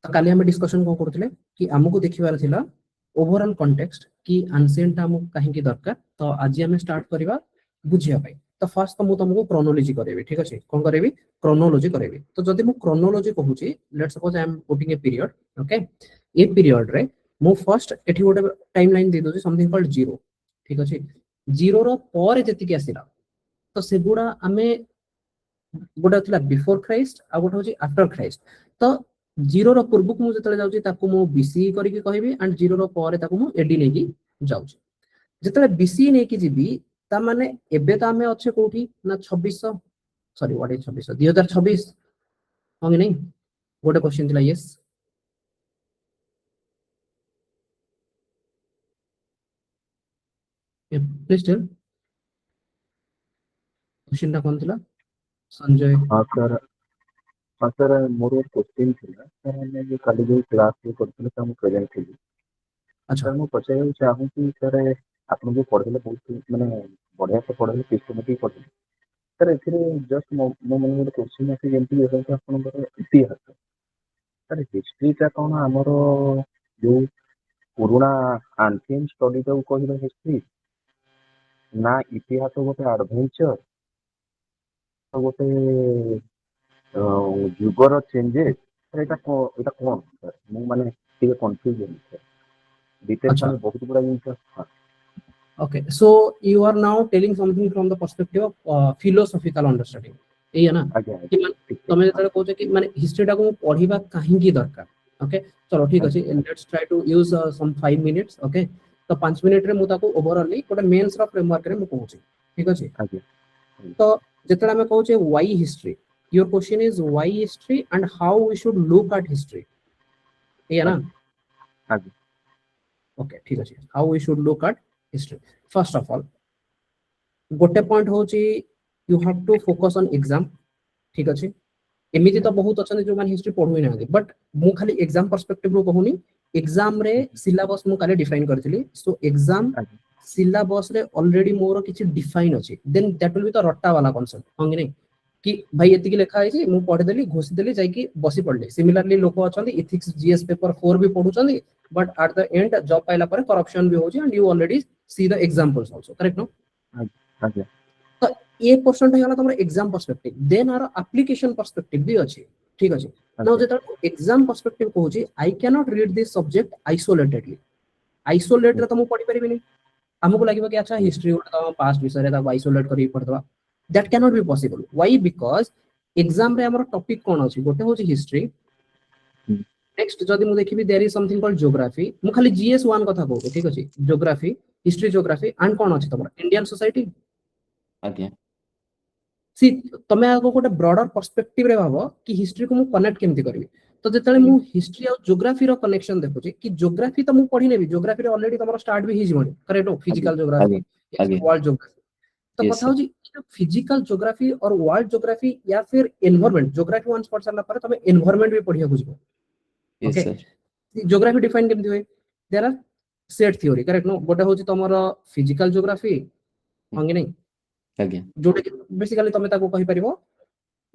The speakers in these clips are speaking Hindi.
तो काली हम डिस्कशन को करथिले कि हमको देखिबार थिला ओवरऑल कॉन्टेक्स्ट कि एंशिएंट हमको काहे की दरकार। तो आज हम स्टार्ट करबा बुझिया पाई। तो फर्स्ट तो मु तुमको क्रोनोलॉजी करेबी, ठीक अछि कोन करेबी क्रोनोलॉजी करेबी। तो जदि मु क्रोनोलॉजी कहूची let's suppose I am putting a period, okay a period रे मु फर्स्ट एठी गोटे टाइमलाइन दे दोची समथिंग कॉल्ड 0, ठीक अछि 0 रो पर जति के आसीला तो सेगुडा आमे गोटे थिला बिफोर क्राइस्ट आ गोटे होची आफ्टर क्राइस्ट। तो 0 रो पूर्व को मु जतले जाउची ताकू मु बीसी करिके कहबी एंड 0 रो पर ताकू मु एडी नेकी जाउची। जतले बीसी नेकी जिबी ता माने एबे तो आमे अच्छे कोठी ना 2600 सॉरी व्हाट इज 2600 2026 होंगे नहीं गोटे क्वेश्चन थिला यस प्लीज टेल क्वेश्चन टा कोन थिला संजय। हाँ सर मोर क्वेश्चन थिला सर हमने जो कल जो क्लास जो करथिले त हम प्रेजेंट थिली। अच्छा सर मु पचारे चाहूँ कि सर आपन जो पढ़ले बहुत माने बढ़िया से पढ़ले सिस्टमैटिक पढ़ले सर एथिरे जस्ट मो मन में क्वेश्चन आसी जेंति हो कि आपन इतिहास सर हिस्ट्री का कौन हमर जो पुराना एंशिएंट स्टडी को कहबे हिस्ट्री ना इतिहास गोटे एडवेंचर तो गोटे जुगर चेंजेस सर एटा कौन सर मु माने टिके कंफ्यूज है डिटेल्स अच्छा में बहुत बड़ा जिंस। हाँ okay so you are now telling something from the perspective of philosophical understanding एया ना आज्ञा कि मान ठीक ठीक तमे हाँ जतले कहउछ कि माने हिस्ट्री टा को पढिबा काहे की दरकार। ओके चलो ठीक अछि let's try to use some 5 minutes. Okay तो 5 मिनिट रे मु ताको ओवरऑली कोटा मेंस रो फ्रेमवर्क रे मु कहउछ, ठीक अछि। आज्ञा तो जतले हम कहउछ why history your question is why history and how we should look at history एया ना। आज्ञा ओके ठीक अछि how we should look at history. First of all गोटे पॉइंट होची you have to focus on exam, ठीक अछि। एमिति तो बहुत अच्छा जो मान हिस्ट्री पढु ना बट मु खाली एग्जाम पर्सपेक्टिव रो कहूनी एग्जाम रे सिलेबस मु काले डिफाइन करथिली। सो एग्जाम आज्ञा सिलेबस रे ऑलरेडी मोर किछि डिफाइन अछि then that will be the रट्टा वाला कांसेप्ट होंगे नहीं कि भाई एति की लिखा है मु पढि देली घोषि देली जाई कि बसी पढले। सिमिलरली लोक अछंती इथिक्स जीएस पेपर 4 भी पढुचंदी but at the end job पाइला पर करप्शन भी होची and you already see the examples also, correct no. आज्ञा तो ये पर्सन है तमरा exam perspective then or application perspective भी अछि, ठीक अछि। नाउ जेता एग्जाम पर्सपेक्टिव कहूची I can not read this subject isolatedly isolate रे त मु पढि परिबिनी हमको लागिबो कि अच्छा हिस्ट्री उठा पास्ट विषय रे ता आइसोलेट करी पढदवा that can not be possible. Why because exam रे हमर टॉपिक कोन अछि गोटे होची हिस्ट्री नेक्स्ट जदि मु देखिबी there is something called geography मु खाली जीएस 1 कथा कहू, ठीक अछि। ज्योग्राफी हिस्ट्री ज्योग्राफी एंड कोन अछि तमरा इंडियन सोसाइटी आज्ञा सी तमे आगो गोटे ब्रॉडर पर्सपेक्टिव रे भाबो कि हिस्ट्री को मु कनेक्ट केमति करबी। तो जेतले मु हिस्ट्री और ज्योग्राफी रो कनेक्शन देखुची कि ज्योग्राफी तो मु पढी नेबी ज्योग्राफी रे ऑलरेडी तमरा स्टार्ट भी हि जिवणी करेक्ट हो फिजिकल ज्योग्राफी वर्ल्ड ज्योग्राफी। तो कथा होची फिजिकल ज्योग्राफी और वर्ल्ड ज्योग्राफी या फिर एनवायरनमेंट ज्योग्राफी वंस पढ़ सारला पर तमे एनवायरनमेंट भी पढिया बुझबो। ओके ज्योग्राफी डिफाइन केमति होय there are set theory correct नो गोटे होची तमरा फिजिकल ज्योग्राफी होंगे नहीं आज्ञा जोटे बेसिकली तमे ताको कहि परिबो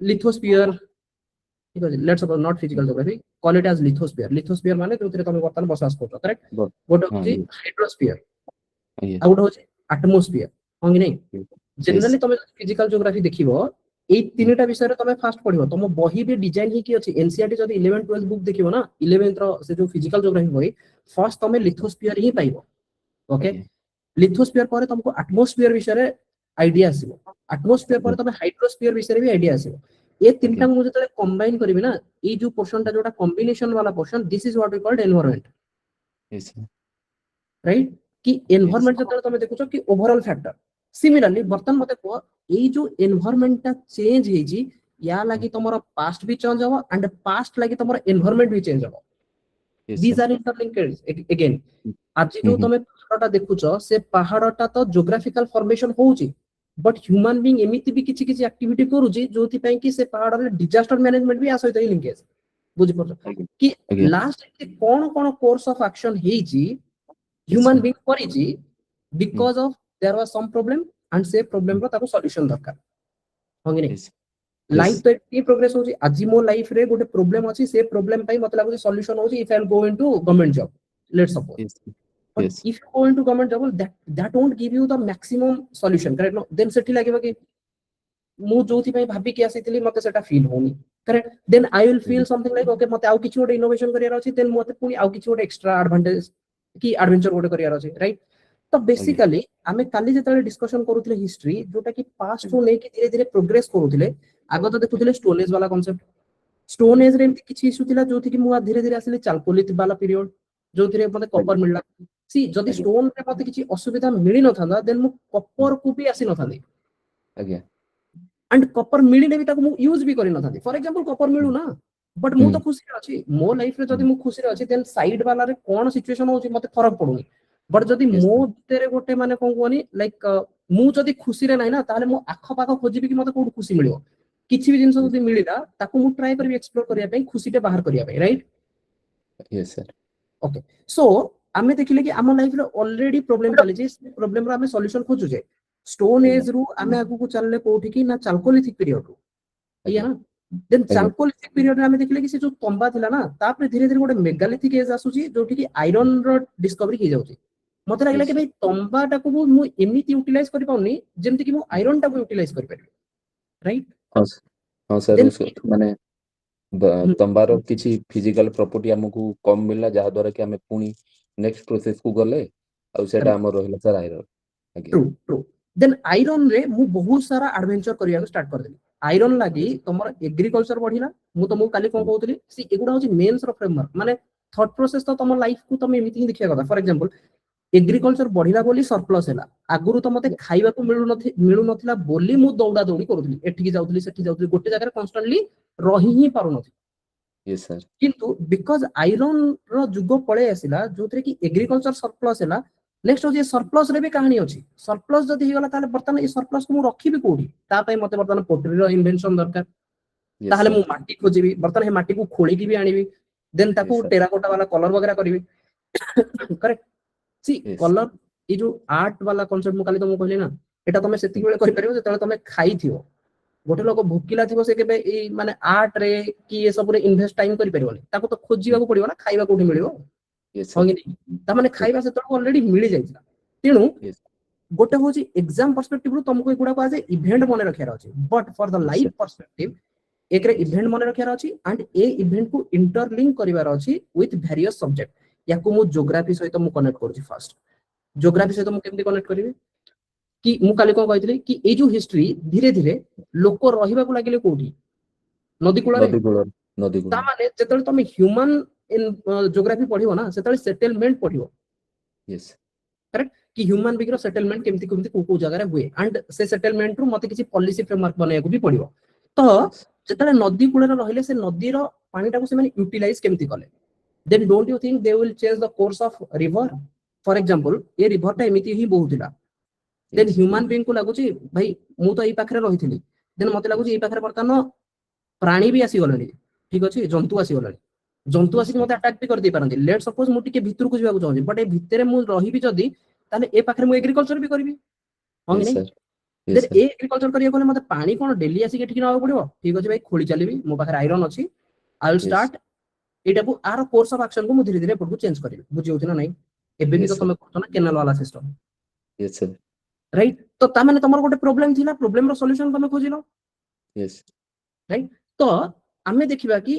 लिथोस्फियर, ठीक अछि। Let's suppose not physical geography call it as lithosphere. Lithosphere माने जोथिरे तमे वर्तमान बसवास करतो करेक्ट। गोटे होची हाइड्रोस्फियर आ गोटे होची एटमॉस्फियर होंगे नहीं। जनरली तमे फिजिकल ज्योग्राफी देखिबो ए तीनटा विषय रे तमे फास्ट पढिबो तम बही भी डिजाइन ही की अछि एनसीईआरटी जदि 11 12 बुक देखिबो ना 11th रो से जो फिजिकल ज्योग्राफी बही फर्स्ट तमे लिथोस्फियर ही पाइबो। ओके लिथोस्फियर पर तुमको एटमॉस्फियर विषय रे आइडिया आसीबो एटमॉस्फियर पर तमे हाइड्रोस्फियर विषय रे भी आइडिया आसीबो। ए तीनटा मु जतले कंबाइन करबी ना ए जो पोर्शन ता जोटा कॉम्बिनेशन वाला portion this is what we called environment, yes right. कि एनवायरनमेंट जतले तमे देखुछो कि ओवरऑल फैक्टर सिमिलरली बर्तन मते को ए जो एनवायरनमेंट ता चेंज हे जी या लागि तमरो पास्ट भी चेंज हो एंड पास्ट लागि तमरो एनवायरनमेंट भी चेंज हो दीज आर इंटरलिंक्ड अगेन। आज जो तमे पहाड़टा देखुछो से पहाड़टा तो ज्योग्राफिकल फॉर्मेशन होउची बट ह्यूमन बीइंग एमिति भी किछि किछि एक्टिविटी करूची जोथि पई कि से पहाड़ रे डिजास्टर मैनेजमेंट भी आसो तई लिंकेज बुझि पड़छो कि लास्ट कोन कोन कोर्स ऑफ एक्शन हेजी ह्यूमन बीइंग करिची because of there was some problem and say problem रो ताको सॉल्यूशन दरकार होंगे नहीं। लाइफ तो एटी प्रोग्रेस होची आज मो लाइफ रे गोटे प्रॉब्लम अछि से प्रॉब्लम पई मतलब लागो सॉल्यूशन होची if I will go into government job let's suppose Yes. But Yes. If you go into government job that won't give you the maximum solution correct no then सेठी लागिबो कि मु जोथि पई भाबी कि आसीतली मते सेटा फील होनी correct then I will feel something like okay मते आउ किछि गोटे इनोवेशन करियार अछि देन मते पुनी आउ किछि गोटे एक्स्ट्रा एडवांटेज कि एडवेंचर गोटे करियार अछि राइट तो बेसिकली आमे काली जेतले डिस्कशन करूथिले हिस्ट्री जोटा कि पास्ट को लेके धीरे धीरे प्रोग्रेस करूथिले आगो तो देखुथिले स्टोन एज वाला कांसेप्ट स्टोन एज रे एमति किछि इशू थिला जोथि कि मु धीरे धीरे आसिले चालकोलिथ वाला पीरियड जोथि रे मते कॉपर मिलला सी जदी स्टोन रे मते किछि असुविधा मिलि न थांदा देन मु कॉपर को भी आसी न थांदी आज्ञा एंड कॉपर मिलिले भी ताको मु यूज भी करि न थांदी फॉर एग्जांपल कॉपर मिलु ना बट मु तो खुशी रे अछि मो लाइफ रे जदी मु खुशी रे अछि देन साइड वाला रे कोन सिचुएशन होछि मते फरक पडुनी बट जदी Yes, मो तेरे गोटे माने कोन कोनी लाइक मु जदी खुशी रे नै ना ताले मु आखो पाखो खोजिबि कि मते कोड खुशी मिलियो किछि भी जिंस जदी मिलिला ताको मु ट्राई करबि एक्सप्लोर करिया पई खुशी ते बाहर करिया पई right Yes, sir. Okay so आमे देखिले कि आम लाइफ रे ऑलरेडी प्रॉब्लम चली जे प्रॉब्लम रो आमे सॉल्यूशन खोजु जे स्टोन एज रु आमे आगु को चलले कोठी कि ना चालकोलिथिक पीरियड रु या ना देन चालकोलिथिक पीरियड रे आमे देखिले कि से जो तंबा थिला ना तापर धीरे धीरे गोटे मेगालिथिक एज आसुची जोठी कि आयरन रो डिस्कवरी कि जाउची मते लागला कि भाई तंबा टाको मु एमिति यूटिलाइज करि पाउनी जेमति कि मु आयरन टाको यूटिलाइज करि परिबे राइट हाँ सर Then- माने तंबार किछि फिजिकल प्रॉपर्टी हमकु कम मिलला जहा द्वारा कि हमें पुनी नेक्स्ट प्रोसेस को गले आ सेटा हमर रहला सर आयरन आज्ञा ट्रू ट्रू देन आयरन रे मु बहुत सारा एडवेंचर करिया स्टार्ट कर देली आयरन लागी तमर एग्रीकल्चर बढ़िला मु तुमको काली कोन कहउतली सी एगुडा होची मेंस रो फ्रेमवर्क माने थॉट प्रोसेस तो तमर लाइफ को तमे एमिति देखिया कथा फॉर एग्जांपल एग्रीकल्चर बढ़िला बोली सरप्लस हैला आगुरु तो मते खाइबा को मिलु नथिला बोली मु दौड़ा दौड़ी करूथली एठी की जाउथली सेठी जाउथली गोटे जगह कांस्टेंटली रही ही पारु नथि यस सर किंतु बिकॉज आयरन रो जुग पळे आसिला जोतरे कि एग्रीकल्चर सरप्लस हैला नेक्स्ट होची सरप्लस रे भी कहानी अछि सरप्लस जदी हिगला ताले बर्तन ए सरप्लस को मु रखिबी कोठी ता पई मते बर्तन पोटरी रो इन्वेंशन दरकार ताहले मु माटी खोजिबी बर्तन हे माटी को खोली की भी आनिबी देन ताको Yes, sir. टेराकोटा वाला कलर वगैरह करिबी करेक्ट सी Yes. कलर ए जो आर्ट वाला कांसेप्ट मु काली तुमको कहली ना एटा तमे सेति बेले करि परिबो जेतले तमे खाई थियो गोटे लोक भूकिला थिबो से केबे ए माने आर्ट रे कि ए सब रे इन्वेस्ट टाइम करि परिबोनी ताको तो खोजिबा को पड़िबो ना खाइबा कोठी मिलिबो यस होंगे सर नहीं ता माने खाइबा से तो ऑलरेडी मिली जाइछला तेनु Yes. गोटे होची एग्जाम पर्सपेक्टिव रु तुमको एगुडा को आज इवेंट मने रखियार अछि but for the Yes, life sir. Perspective एकरे इवेंट मने रखियार अछि एंड ए इवेंट को इंटरलिंक करिवार अछि विथ वेरियस सब्जेक्ट याकू मु ज्योग्राफी सहित मु कनेक्ट करछि फर्स्ट ज्योग्राफी सहित मु केमति कनेक्ट करिवे कि मु काली को कहितली कि ए जो हिस्ट्री धीरे धीरे लोक रहिबा को लागिले कोठी नदी कूଳରେ नदी ता माने जेतले तमे ह्यूमन इन ज्योग्राफी पढिबो ना सेतले सेटलमेंट पढिबो यस कि ह्यूमन बिग रो सेटलमेंट केमति केमति को जगह रे हुए एंड से सेटलमेंट रु मते किछि पॉलिसी फ्रेमवर्क बनाया को भी पडिबो तो जेतले नदी कूଳରେ रहिले से नदी रो पानी टाको से माने यूटिलाइज केमति कले then don't you think they will change the course of river for example a river टा एमिति ही बहुतिला देन ह्यूमन बीइंग को लागुची भाई मु तो एई पाखरे रहिथिली देन मते लागुची एई पाखरे बर्तन प्राणी भी आसी गलनी ठीक अछि जंतु आसी गलनी जंतु आसी मते अटैक भी कर दे पारंती लेट सपोज मु टिके भितर को जिबाको चाहूची बट ए भितरे मु रहिबी जदी ताले ए पाखरे मु एग्रीकल्चर भी करबी होंगे नहीं देन ए एग्रीकल्चर करिया कोले मते पानी कोन डेली आसी के ठीक नवा पड़िबो ठीक अछि भाई खोली चलीबी मो पाखरे आयरन अछि आई विल Yes. स्टार्ट एटा को आर कोर्स ऑफ एक्शन को मु धीरे धीरे पड़ को चेंज करबी बुझी होथि ना नहीं एबे भी Yes, तो sir. तमे करतो ना कैनाल वाला सिस्टम यस सर राइट तो ता माने तमर गोटे प्रॉब्लम थिला प्रॉब्लम रो सॉल्यूशन तमे खोजिलो यस तो आमे देखिबा कि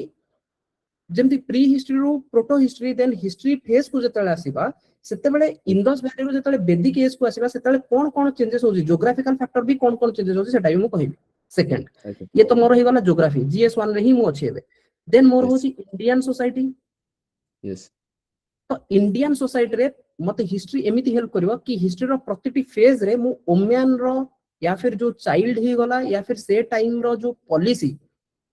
जेमति प्री हिस्ट्री रो protohistory then history phase को जतले आसीबा सेते बेले इंडस वैली रो जतले वैदिक एज को आसीबा सेतले कोन चेंजेस होजी ज्योग्राफिकल फैक्टर भी कोन चेंजेस होजी सेटा भी मु कहिबी सेकंड ये तो मोर हे वाला ज्योग्राफी जीएस 1 रे ही मु अछि एबे देन मोर Yes. होची इंडियन सोसाइटी यस तो इंडियन सोसाइटी रे मते हिस्ट्री एमिति हेल्प करबो कि हिस्ट्री रो प्रतिटी फेज रे मु ओम्यान रो या फिर जो चाइल्ड ही गला या फिर से टाइम रो जो पॉलिसी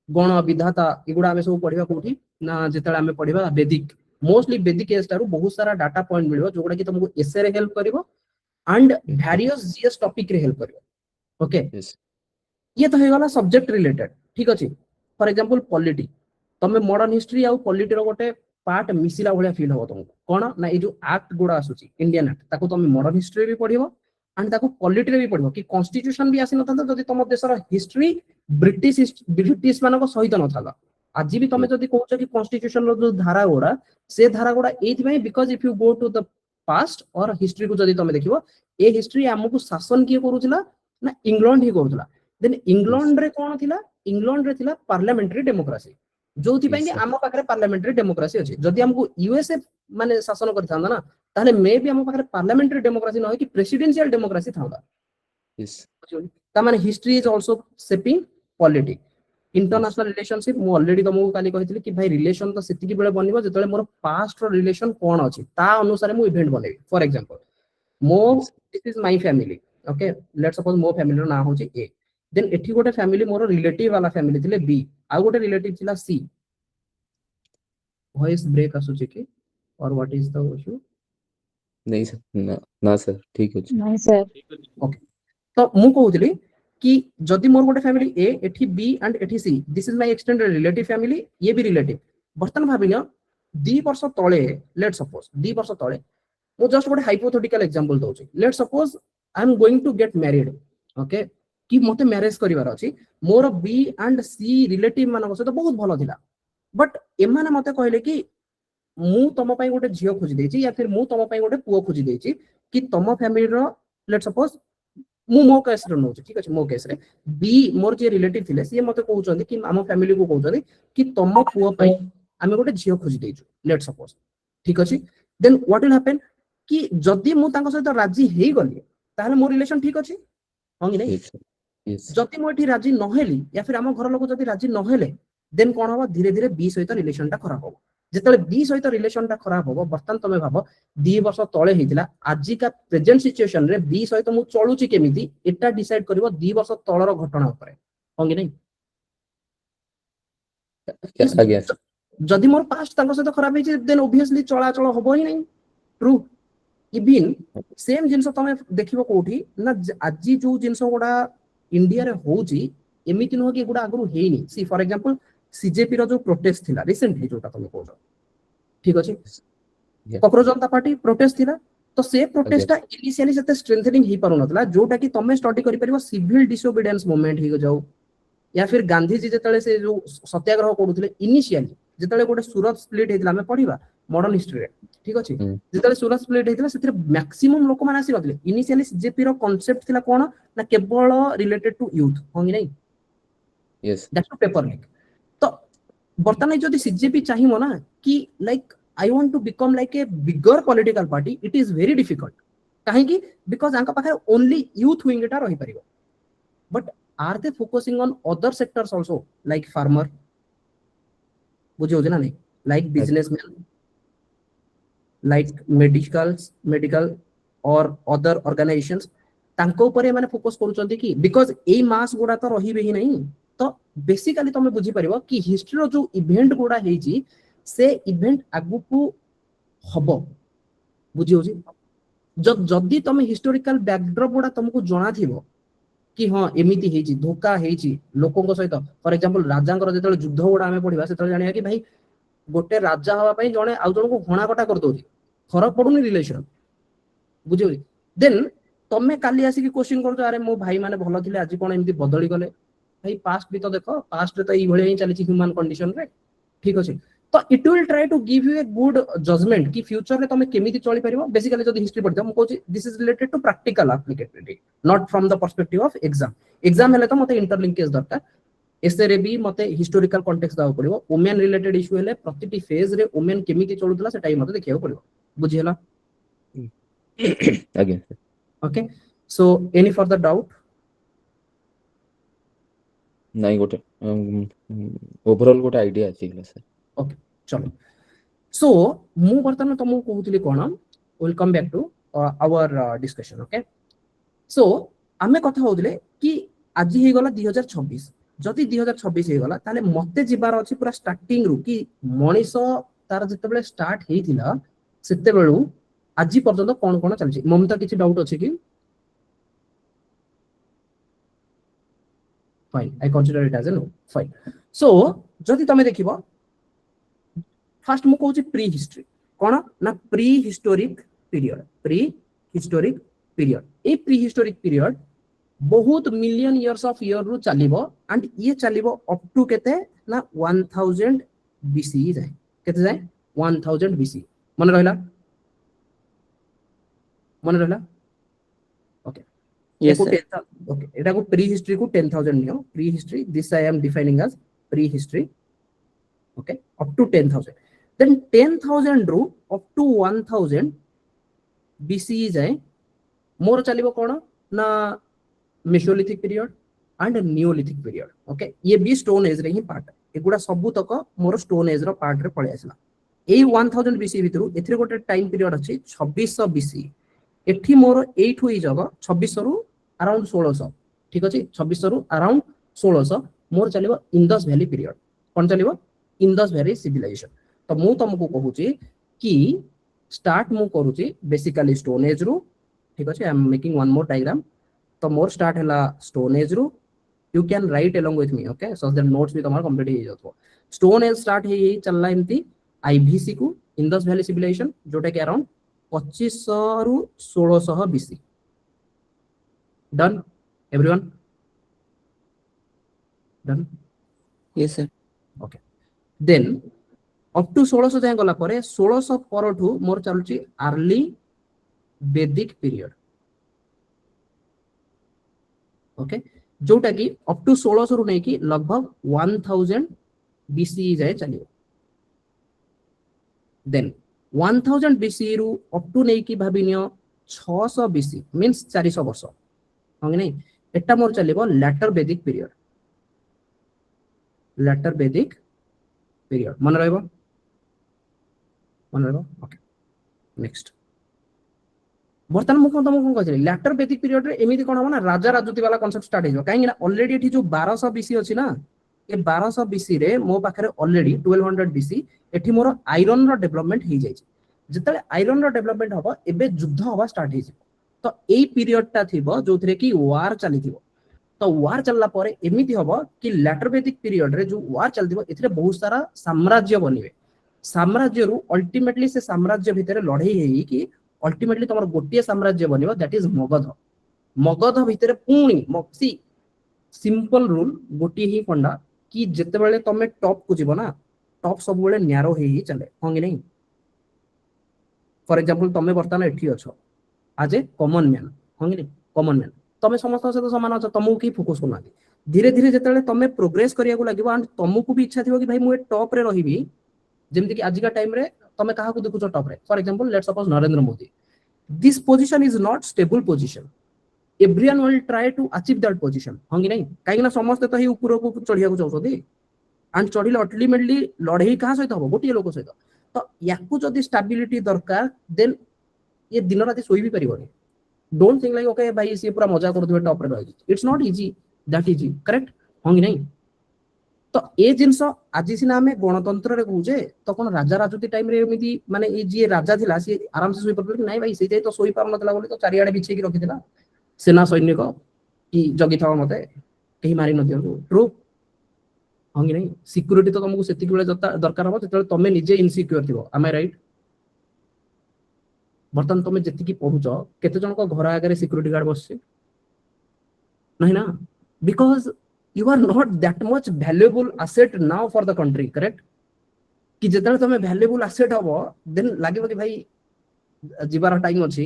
गण विधाता एगुडा हमें सब पढिबा कोठी ना जेतले हमें पढिबा वैदिक मोस्टली वैदिक एज तारू बहुत सारा डाटा पॉइंट मिलबो जोगुडा कि तुमको एसे रे हेल्प करबो एंड वेरियस जीएस टॉपिक रे हेल्प करबो ओके यस ये तो हेगला सब्जेक्ट रिलेटेड ठीक अछि फॉर एग्जांपल पॉलिटी तमे मॉडर्न हिस्ट्री आ पॉलिटी रो गोटे पार्ट मिसिला भलिया फील हो तुमको कोन ना ए जो एक्ट गुडा आसुची इंडियन एक्ट ताको तमे मॉडर्न हिस्ट्री भी पढिबो एंड ताको पॉलिटी रे भी पढिबो कि कॉन्स्टिट्यूशन भी आसी नथांता जदि तम देशर हिस्ट्री ब्रिटिश मानक सहित न थाला आज भी तमे जदी कहउछ कि कॉन्स्टिट्यूशन रो जो धारा गुड़ा से धारा गुड़ा एथि में because if you go to the past और हिस्ट्री को जदी तमे देखिबो ए हिस्ट्री हमकु शासन किए करूथिला ना इंग्लैंड ही करूथिला देन इंग्लैंड रे कोन थिला इंग्लैंड रे थिला पार्लियामेंट्री डेमोक्रेसी जोथि पई कि Yes, sir. हम पाखरे पार्लियामेंट्री डेमोक्रेसी अछि जदी हमकु यूएसए माने शासन करथांदा ना ताले मे भी हम पाखरे पार्लियामेंट्री डेमोक्रेसी न होय कि प्रेसिडेंशियल डेमोक्रेसी थांदा Yes. ता माने history is also shaping politics international relationship मु ऑलरेडी तुमको काली कहितली कि भाई रिलेशन तो सेतिकी बेले बनिबो जेतले मोर पास्ट रो रिलेशन कोन अछि ता अनुसार मु इवेंट बनेबी फॉर एग्जांपल मो Yes. This is my family okay let's suppose मो फैमिली रो ना होची ए देन एठी गोटे फैमिली मोर रिलेटिव वाला फैमिली थिले बी आ गोटे रिलेटिव थिला सी वॉइस ब्रेक आसुची कि और व्हाट इज द इशू नहीं सर ना सर ठीक अछि नहीं सर ओके तो मु कहउतली कि जदि मोर गोटे फैमिली ए एठी बी एंड एठी see this is my extended relative family ये भी रिलेटिव बर्तन भाबिनियो 2 वर्ष तळे लेट्स सपोज 2 वर्ष तळे मु जस्ट गोटे हाइपोथेटिकल एग्जांपल दोछि let's suppose I am going to get married okay कि मते मैरिज करिवार अछि मोर बी एंड सी रिलेटिव मानक से तो बहुत भलो थिला बट एमाने मते कहले कि मु तम पई गोटे झियो खोजि देछि या फिर मु तम पई गोटे पुओ खोजि देछि कि तम फैमिली रो लेट्स सपोज मो केस रे नोच ठीक अछि मो केस रे बी मोर जे रिलेटिव थिले से मते कहउछन कि हम फैमिली को कहउछन कि तम पुओ पई आमे गोटे झियो खोजि देछु लेट्स सपोज ठीक अछि देन व्हाट विल हैपन कि जदि मु तांको सहित राजी हेई गली ताहले मोर रिलेशन ठीक अछि होंगी नै Yes, sir. Yes. जदि मु एठी राजी न हेली या फिर हम घर लोक जदि राजी न हेले देन कोन होबा धीरे धीरे बी सहित रिलेशन टा खराब होबो जेतले बी सहित रिलेशन टा खराब होबो बर्तन तमे भाबो 2 वर्ष तळे हेतिला आजि का प्रेजेंट सिचुएशन रे बी सहित मु चलुची केमिति एटा डिसाइड करबो 2 वर्ष तळर घटना ऊपर होंगी नै आज्ञा सर जदि मोर पास्ट तांको सहित खराब हेछि देन ऑब्वियसली चलाचल होबो ही नै ट्रू इवन सेम जिंस तमे देखिबो कोठी ना आजि जो जिंस गुडा इंडिया रे होउची एमिति न हो कि गुडा आगरु हेइनी सी फॉर एग्जांपल सीजेपी रो जो प्रोटेस्ट थिला रिसेंटली जोटा तमे कहू ठीक अछि Yeah. कॉकरोच जनता पार्टी प्रोटेस्ट थिला तो से प्रोटेस्टा इनिशियली सेते स्ट्रेंथनिंग ही पारु नथला जोटा कि तमे स्टडी करि परिबो सिविल डिसोबीडियंस मूवमेंट ही जाऊ या फिर गांधी जी जेतले से जो सत्याग्रह करूथिले इनिशियली जेतले गोटे सूरत स्प्लिट हेतिला हमें पढिबा मॉडर्न हिस्ट्री रे ठीक अछि जेतले सूरत स्प्लिट हेतिला सेते मैक्सिमम लोक माने आसी नथले इनिशियली जेपी रो कांसेप्ट थिला कोन ना केवल रिलेटेड टू यूथ होंगी नै Yes. दैट्स पेपर लिंक तो बर्तमान जदि सीजेपी चाहिमो ना कि like I want to become like a bigger political party it is very difficult काहे कि बिकॉज़ आंका पाखे ओनली यूथ विंग टा रही परिबो but are they focusing on other sectors also like farmer बुझे हो ना नहीं लाइक बिजनेसमैन लाइक मेडिकल और अदर ऑर्गेनाइजेशंस तांको ऊपर माने फोकस करूचंती कि बिकॉज़ ए मास गुडा तो रहिबे ही नहीं तो बेसिकली तमे बुझी परिबो कि हिस्ट्री रो जो इवेंट गुडा हेची से इवेंट आगु को हबो बुझी होची जदि तमे हिस्टोरिकल बैकड्रॉप गुडा तुमको जणा थिबो कि हां एमिति हेची धोखा हेची लोकन को सहित फॉर एग्जांपल राजांकर जेतले युद्ध गुडा हमें पढिबा सेतले जानिया कि भाई गोटे राजा हवा पई जणे आउ जण को हणा कटा कर दोची फरक पडुनी रिलेशन बुझी होची देन तमे काली आसी कि क्वेश्चन करतो अरे मो भाई माने भलो थिले आज कोन एमिति बदली गले भाई पास्ट भी तो देखो पास्ट रे तो ई भले ही चली ह्यूमन कंडीशन रे ठीक अछि तो it will try to give you a good judgement कि फ्यूचर रे तमे केमिति चली परिबो बेसिकली जदी हिस्ट्री पढितो म कहूची this is related to practical applicability not from the perspective of exam हेले तो मते इंटरलिंकेज दरकार एसे रे भी मते हिस्टोरिकल कॉन्टेक्स्ट दाव पड़िबो वुमेन रिलेटेड इशू हेले प्रतिटी फेज रे वुमेन केमिति चलुतला सेटा ही मते देखियो पड़िबो बुझियला आज्ञा sir okay so any further doubt नहीं गोटे ओवरऑल गोटे आईडिया आसीगला सर ओके चलो सो मु वर्तमान तुमको कहउतली कोन will come back to our discussion okay so आमे कथा होतले कि आज ही गला 2026 जदि 2026 हे गला ताले मते जिबार अछि पूरा स्टार्टिंग रु कि मनीषो तार जतबेले स्टार्ट हेइथिला सेते बेलु आज पर्यंत कोन कोन चलछि ममता किछि डाउट अछि कि fine I consider it as a no fine so जदि तमे देखिबो फर्स्ट मु कहूची प्री हिस्ट्री कोन ना प्री हिस्टोरिक पीरियड ए प्री हिस्टोरिक पीरियड बहुत मिलियन इयर्स ऑफ ईयर रु चलिबो एंड ये चलिबो अप टू केते ना 1000 बीसी जाए केते जाए 1000 बीसी मन रहला ओके Yes, को sir. 10,000 ओके एटा को प्री हिस्ट्री को 10000 नियो pre history this I am defining as pre history okay up to 10000 then 10000 रु अप टू 1000 बीसी जाए मोर चलिबो कोन ना Mesolithic period and Neolithic period okay ये भी स्टोन एज रे ही पार्ट एगुडा सबु तक मोर स्टोन एज रो पार्ट रे पळे आसला एई 1000 बीसी भितरु एथिरे गोटे टाइम पीरियड अछि 2600 बीसी एठी मोर 8 होई जगह 2600 रु अराउंड 1600 ठीक अछि 2600 रु अराउंड 1600 मोर चलिबो इंडस वैली पीरियड कोन चलिबो इंडस वैली सिविलाइजेशन तो मु तुमको कहूची कि स्टार्ट मु करूची बेसिकली स्टोन एज रु ठीक अछि I am making one more diagram तो मोर स्टार्ट हैला स्टोन एज रु you can write along with me okay so that notes भी तमार कंप्लीट हो जातो स्टोन एज स्टार्ट हे चलला एमती आईवीसी को इंडस वैली सिविलाइजेशन जोटा कि अराउंड 2500 रु 1600 BC done everyone done Yes, sir. Okay then up to 1600 जाय गला परे 1600 परठू मोर चलुची अर्ली वैदिक पीरियड ओके जोटा कि अप टू 1600 रु नै कि लगभग 1000 बीसी जाय चलियो देन 1000 बीसी रु अप टू नै कि भाबिनियो 600 बीसी मींस 400 वर्ष हंग नै एटा मोर चलिबो letter Vedic period letter Vedic period मन रहबो ओके नेक्स्ट बर्तमान मु तुमको कोन कहछि लेटर वैदिक पीरियड रे एमिति कोन हो ना राजा राजूती वाला कांसेप्ट स्टार्ट हो काहे ना ऑलरेडी एठी जो 1200 बीसी अछि ना ए 1200 बीसी रे मो पाखरे ऑलरेडी 1200 बीसी एठी मोर आयरन रो डेवलपमेंट हो जाय जतले आयरन रो डेवलपमेंट हबो एबे युद्ध हवा स्टार्ट हो तो एई पीरियड टा थिबो जोथरे कि वार चलिथिबो तो वार चलला परे एमिति हबो कि लेटर वैदिक पीरियड रे जो वार चलथिबो एथिरे बहुत सारा साम्राज्य बनिबे साम्राज्य रु अल्टीमेटली से साम्राज्य भितरे लड़ाई हेई कि अल्टीमेटली तमर गोटिए साम्राज्य बनिबो दैट इज मगध मगध भितरे पुणी मक्सी सिंपल रूल गोटिए ही पंडा कि जते बेले तमे टॉप को जीवो ना टॉप सब बेले न्यारो हे ही चले होंगे नहीं फॉर एग्जांपल तमे वर्तमान एठी अछो आज ए कॉमन मैन होंगे नहीं कॉमन मैन तमे समस्त सहित समान अछो तमु की फोकस करना धीरे धीरे जते बेले तमे प्रोग्रेस करिया को लागिबो एंड तमु भी इच्छा थिबो कि भाई मु ए टॉप रे रहिबी जेमति कि आजिका टाइम रे तमे काहा को देखुछो टॉप रे for example let's suppose Narendra Modi this position is not stable position everyone will try to achieve that position होंगे नहीं काहे ना समस्त तो ही ऊपर को चढ़िया को चाहछोदी एंड चढ़िले अल्टीमेटली लड़ाई कहा सहित हो गोटिए लोक सहित तो याकू जदी स्टेबिलिटी दरकार देन ये दिन रात सोई भी परिबोनी डोंट थिंक लाइक ओके भाई से पूरा मजा कर दो टॉप रे रही it's not easy that easy correct होंगे नहीं तो ए जिंस आज सिना हमें गणतंत्र रे कहूजे तो कोन राजा राजूती टाइम रे एमिति माने ए जे राजा थिला से आराम से सोई परले कि नाही भाई सेते तो सोई पार नतला बोली तो चारियाडे बिछे की रखिथिला सेना सैनिक कि जगी थाव मते कहीं मारी न दियो ट्रू होंगे नहीं सिक्योरिटी तो तुमको सेति बेले दरकार हो जतले तमे निजे इनसिक्योर थिबो am I right बर्तन तमे जति की पहुचो केते जन को घर आगे सिक्योरिटी गार्ड बसছে नहीं ना because you are not that much valuable asset now for the country correct कि जतले तमे valuable asset हबो देन लागिबो कि भाई जीवार टाइम अछि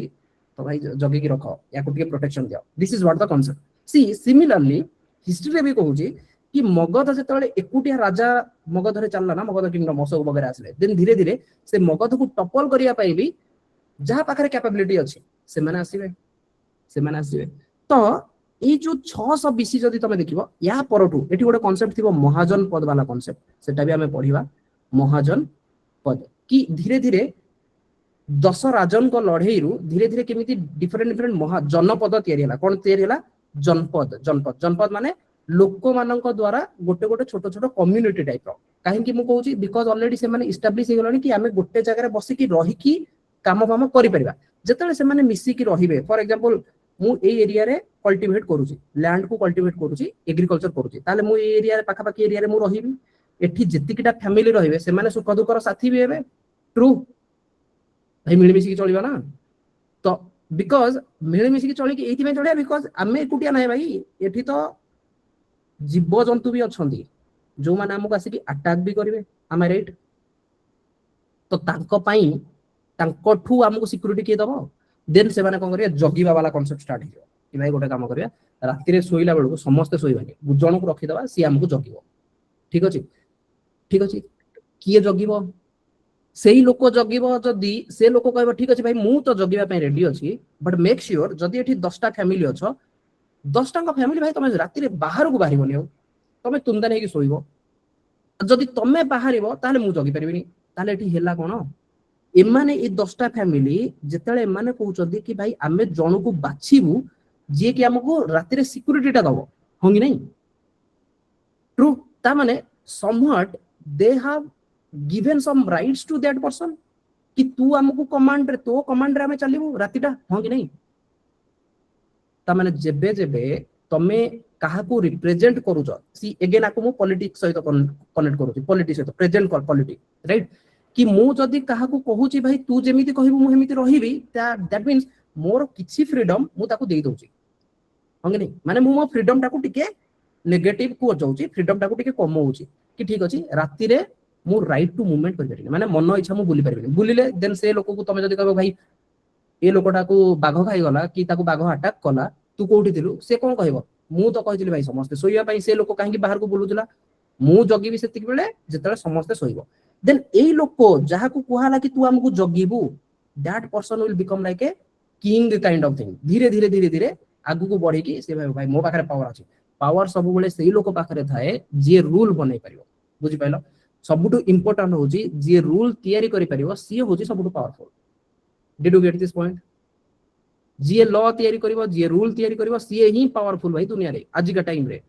तो भाई जगे की रखो या को के प्रोटेक्शन दियो this is what the concept see similarly history रे भी कहूची कि मगध जतले एकुटिया राजा मगध रे चलला ना मगध किंगडम अशोक वगैरह आसले देन धीरे धीरे से मगध को टपल करिया पाई भी जहा पाखरे कैपेबिलिटी अछि से माने आसीबे तो ए जो 600 बीसी जदी तमे देखिबो या परठू एठी गोटे कांसेप्ट थिबो महाजन पद वाला कांसेप्ट सेटा भी हमें पढिबा महाजन पद कि धीरे धीरे 10 राजन को लड़ाई रु धीरे धीरे केमिति डिफरेंट जनपद तयारी हला कोन तयारी हला जनपद माने लोक मानक द्वारा गोटे गोटे छोट छोट कम्युनिटी टाइप रो काहे कि मु कहूची बिकॉज़ ऑलरेडी से माने एस्टैब्लिश हे गलानी कि हमें गोटे जगह रे बसी की रही की काम काम करि परिबा जतले से माने मिसी की रहिबे फॉर एग्जांपल मु ए एरिया रे कल्टीवेट करूची लैंड को कल्टीवेट करूची एग्रीकल्चर करूची ताले मु ए एरिया रे पाखा पाखी एरिया रे मु रहिबी एठी जेतिकिटा फैमिली रहिबे से माने सुख दुखर साथी भी हेबे ट्रू भाई मिल मिसी की चलिबा ना तो बिकॉज मिलमिशिकी चलिकी एइथिପାଇଁ चलिया बिकॉज आमे एकुटिया नाही भाई एठी तो जीव जंतु भी अछंती जो माने हमको आसिकी अटैक भी करिवे आमे राइट तो तांको पई तांको ठू हमको सिक्योरिटी के दबो देन से माने कोन करिया जगिबा वाला कांसेप्ट स्टार्ट हियो कि भाई गोटे काम करिया राति रे सोइला बेलको समस्त सोइबानी जण को रखि दबा सी हमको जगिबो ठीक अछि किए जगिबो सेही लोक जगिबो जदी से लोक कहबो ठीक अछि भाई मु तो जगिबा पई रेडी अछि बट मेक श्योर जदी एठी 10टा फैमिली अछ 10टा का फैमिली भाई तमे राति रे बाहर को बाहरिबोनी हो तमे तुंदा नै कि सोइबो जदी तमे बाहरिबो ताले मु जगी परिबिनी ताले एठी हेला कोन एमाने ए 10टा फैमिली जेतले एमाने कहउचदी कि भाई आमे जणु को बाछिबु जे कि हमको राति रे सिक्योरिटीटा दबो होंगी नहीं ट्रू ता माने somewhat they have given some rights to that person कि तू हमको कमांड रे तो कमांड रे हमें चलिबो रातिटा होंगी नहीं ता माने जेबे जेबे तमे काहा को रिप्रेजेंट करूछ सी अगेन आको मु पॉलिटिक्स सहित कनेक्ट करूछी पॉलिटिक्स सहित प्रेजेंट कर पॉलिटिक्स राइट कि मु जदी काहा को कहूची भाई तू जेमिति कहिबो मु हेमिति रहिबी दैट मींस मोर किछि फ्रीडम मु ताको देई दोची होंगे नहीं माने मु मो फ्रीडम टाको टिके नेगेटिव को जाउची फ्रीडम टाको टिके कम होउची कि ठीक अछि राति रे मु राइट टू मूवमेंट कर परिबे माने मन इच्छा मु बुली परिबे बुलिले देन से लोक को तमे जदी कहबो भाई ए लोकटा को बाघ खाई गला कि ताको बाघ अटैक कला तू कोठी दिलु से कोन कहबो मु तो कहितली भाई समस्त सोइया पई से लोक काहे कि बाहर को बुलुतला मु जगिबी सेतिक बेले जेतले समस्त सोइबो देन एई लोक जहा को कुहाला कि तू हमकु जगिबू that person will become like a king kind of thing धीरे धीरे धीरे धीरे आगु को बढ़ी कि से भाई मो पाखरे पावर अछि पावर सब बेले सेही लोक पाखरे थाए जे रूल बनै परिबो बुझि पाइलो सबुटु इंपोर्टेंट होची जे रूल तयारी करि परिबो सी होची सबुटु powerful did you get this point जे लॉ तयारी करिवो जे रूल तयारी करिवो सी ही पावरफुल भाई दुनिया रे आज का टाइम रे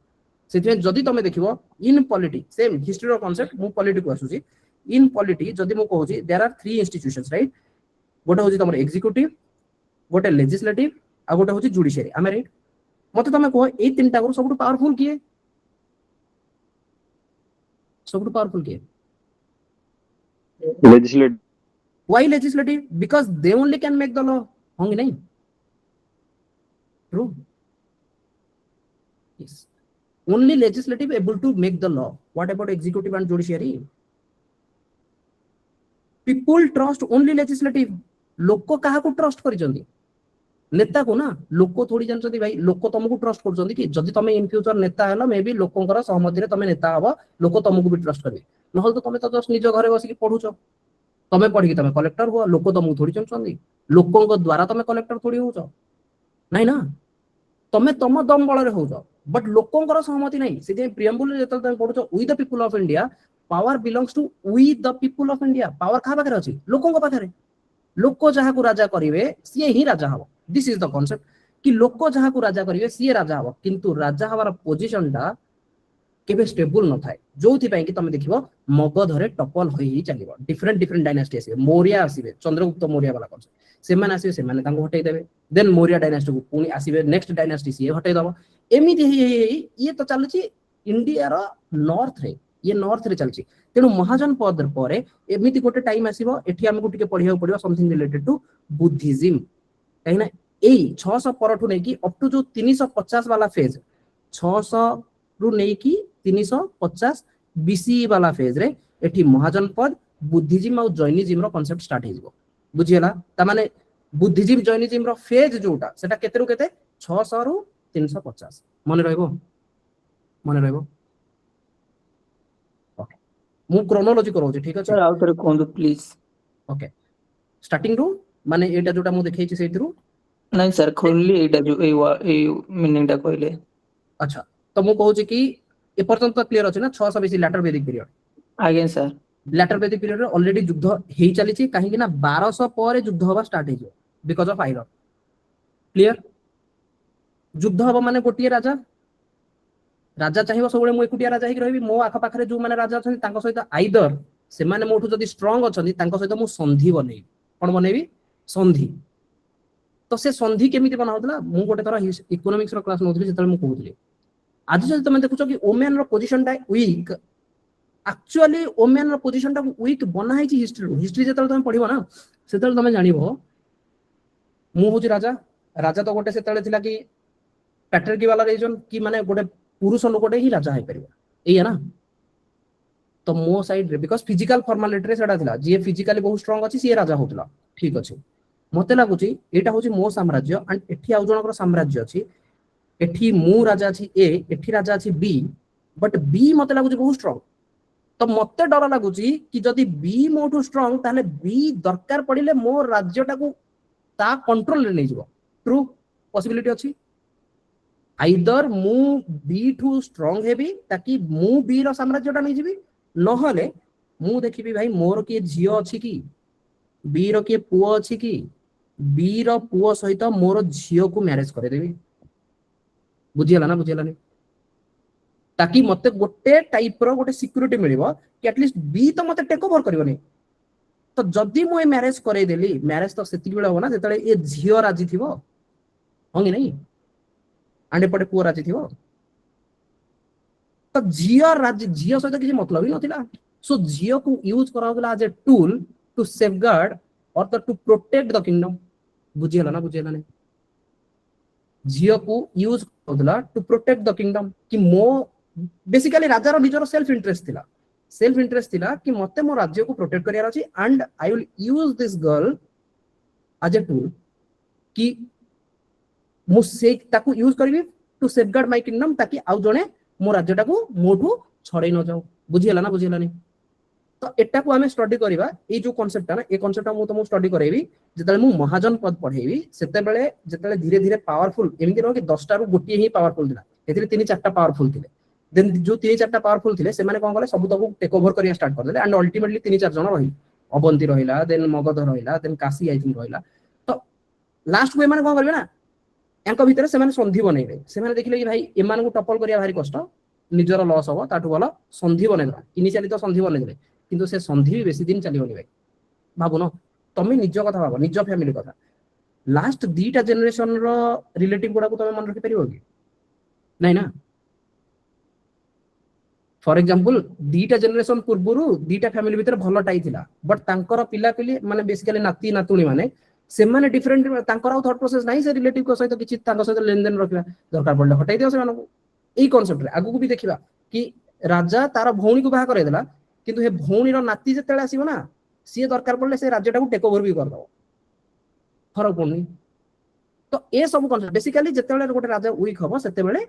सेथे जदी तमे देखिवो इन पॉलिटिक्स सेम हिस्ट्री रो कांसेप्ट मु पॉलिटिक्स को आसुची इन पॉलिटिक्स जदी मु कहूची देयर आर 3 इंस्टीट्यूशंस राइट गोटे होची तमर एग्जीक्यूटिव गोटे लेजिस्लेटिव आ गोटे होची जुडिशियरी आमे राइट मते तमे कहो ए तीनटा को सबुटु पावरफुल किए सबुटु पावरफुल किए legislative why legislative because they only can make the law होंगे नहीं true yes only legislative able to make the law what about executive and judiciary people trust only legislative लोक काहा को ट्रस्ट करि जंदी नेता को ना लोक थोड़ी जानछती भाई लोक तुमको ट्रस्ट करछंदी कि जदी तमे इन फ्यूचर नेता हलो मे बी लोकंकर सहमति रे तमे नेता हबो लोक तुमको भी ट्रस्ट करबे नहल तो तमे तो जस्ट निज घरे बसी पढुछो तमे पढी कि तमे कलेक्टर हो लोक तुमको थोड़ी जानछंदी लोकंक द्वारा तमे कलेक्टर थोड़ी होछो नाही ना तमे तम दम बळ रे होछो बट लोकंकर सहमति नाही सेते प्रियम्बुल जेतल तमे पढुछो we the people of India power belongs to we the people of India power खा पाखरे अछि लोकंक पाखरे लोक जहा को राजा करिवे सिए ही राजा हबो दिस इज द कांसेप्ट कि लोक जहा को राजा करिवे सिए राजा हबो किंतु राजा हवार पोजीशन टा केबे स्टेबल न थाए जोथि पई कि तमे देखिबो मगधरे टपल होई चलिबो डिफरेंट डिफरेंट डायनास्टी आसीबे मौर्य आसीबे चंद्रगुप्त मौर्य वाला कांसेप्ट सेमान आसीबे सेमान तांको हटै देबे देन मौर्य डायनास्टी को पुनी आसीबे नेक्स्ट डायनास्टी सिए हटै दबो एमिति ये तो चलछि इंडिया रो नॉर्थ रे ये नॉर्थ रे चलछि तेनु महाजन पद परे एमिति गोटे टाइम आसीबो एठी हमकु टिके पढिया पडियो समथिंग रिलेटेड टू बुद्धिज्म काइना एई 600 परठु नै कि अप टू जो 350 वाला फेज 600 रु नै कि 350 बीसी वाला फेज रे एठी महाजन पद बुद्धिज्म और जैनिज्म रो कांसेप्ट स्टार्ट हेजिबो बुझियला त माने बुद्धिज्म जैनिज्म रो फेज जोटा सेटा केते रु केते 600 रु 350 मने रहइबो ओके मु क्रोनोलॉजी करोछि ठीक अछि सर आउ थरे कोन प्लीज ओके स्टार्टिंग रु माने एटा जोटा मु देखैछि सेतिरु नहीं सर खोलली एटा जो ए मीनिंग टा कहले अच्छा तो मु कहूछि कि ए पर्यंत क्लियर अछि ना 600 बीसी लैटर वैदिक पीरियड आगे सर लैटर वैदिक पीरियड रे ऑलरेडी युद्ध हेई चलीछि काहे कि ना 1200 पर युद्ध होबा स्टार्ट हेजो बिकॉज़ ऑफ आयरन क्लियर युद्ध होबा माने गोटिए राजा राजा चाहिबो सबले मु एकुटिया राजा हेक रहबी मो आखा पाखरे जो माने राजा अछन तांको सहित आइदर से माने मोठु जदी स्ट्रांग अछन तांको सहित मु संधि बनेबी कोन बनेबी संधि तो से संधि केमिति बनाउतला मु गोटे तरह इकोनॉमिक्स रो क्लास नउतली जेतल मु कहउतली आज जदी तमे देखुछो कि वुमेन रो पोजीशन टा वीक एक्चुअली वुमेन रो पोजीशन टा वीक बना है हिस्ट्री जेतल तमे पढिबो ना सेतल तमे जानिबो मु हूँ राजा राजा तो गोटे से कि पैट्रिकी वाला रीजन कि माने गोटे पुरुष लोकटे ही राजा है परिबा एया ना तो मो साइड रे बिकॉज़ फिजिकल फॉर्मालिटी रे सेडा थिला जे फिजिकली बहुत स्ट्रांग अछि सी राजा होतला ठीक अछि मते लागुची एटा होची मो साम्राज्य एंड एठी आउ जनकर साम्राज्य अछि एठी मु राजा अछि ए एठी राजा अछि बी बट बी मते लागुची बहुत स्ट्रांग तो मते डर लागुची कि जदि बी मोठू स्ट्रांग ताले बी दरकार पड़िले मो राज्यटा को ता कंट्रोल रे नै जिवो ट्रू पॉसिबिलिटी अछि आइदर मु बी ठू स्ट्रांग हेबी ताकि मु बी रो साम्राज्यटा नै जिवि नहले मु देखिबी भाई मोर के झियो अछि कि बी रो के पुओ अछि कि बी रो पुओ सहित मोर झियो को मैरिज करे देबी बुझियला ना बुझियला नै ताकि मते गोटे टाइप रो गोटे सिक्योरिटी मिलिबो कि एटलीस्ट बी तो मते टेक ओवर करिवो नै तो जदी मु ए मैरिज करे देली मैरिज तो सेति बेला हो ना जेतले ए झियो राजी थिबो होंगी नै आंडे पटे पुओ राजी थिबो तो झियो सहित किसी मतलब ही नथिला सो झियो को यूज कराउला as a tool to safeguard और टू प्रोटेक्ट द किंगडम बुझियला नै झियो को यूज कराउला टू प्रोटेक्ट द किंगडम कि मो बेसिकली राजा रो निजरो सेल्फ इंटरेस्ट थिला कि मते मो राज्य को प्रोटेक्ट करियार अछि and I will use this girl as a tool कि मु से ताकू यूज करबी टू सेफगार्ड माय किंगडम ताकि आउ जणे मो राज्यटा को मोठू छड़े न जाऊ बुझियला नै तो एटा को हमें स्टडी करबा ए जो कांसेप्ट ना ए कांसेप्ट मु तुम स्टडी करैबी जेतले मु महाजन पद पढेबी सेते बेले जेतले धीरे धीरे पावरफुल एमिति न कि 10 टा रु गोटी ही पावरफुल दिला एथिरे 3-4 टा पावरफुल थिले देन जो 3-4 टा पावरफुल थिले से माने कोन गले सब तक टेक ओवर करिया स्टार्ट कर देले एंड अल्टीमेटली 3-4 जण रही अवंती रहिला देन मगध रहिला देन काशी आई थिंक रहिला तो लास्ट को माने कोन करबे ना एंक भितर से माने संधि बनेबे से माने देखिले कि भाई एमान को टपल करिया भारी कष्ट निजर लॉस हो ताठू बोला संधि बनेदरा इनिशियली तो संधि बनेदले किंतु से संधि भी बेसी दिन चलिबनी भाई भाबु न तमे निज कथा भाबो निज फैमिली कथा लास्ट 2टा जनरेशन रो रिलेटिव गुडा को तमे मन रखि परिबो कि नै ना फॉर एग्जांपल 2टा जनरेशन पूर्वरु 2टा फैमिली भीतर भलो टाई थिला बट तांकर पिला पिली माने बेसिकली नाती नातुणी माने से माने डिफरेंट तांकर आउ थॉट प्रोसेस नाही से रिलेटिव को सहित किछि तांकर सहित लेन देन रखिबा दरकार पड़ले हटाई दियो से मानको एई कांसेप्ट रे आगु को भी देखिबा कि राजा तार भौणी को बाहा करे देला किंतु हे भौणी रो नाती जेतेले आसीबो ना सी दरकार पड़ले से राज्यटा को टेक ओवर भी कर दो फरक पड़नी तो ए सब कांसेप्ट बेसिकली जेतेले गोटे राजा वीक हबो सेते बेले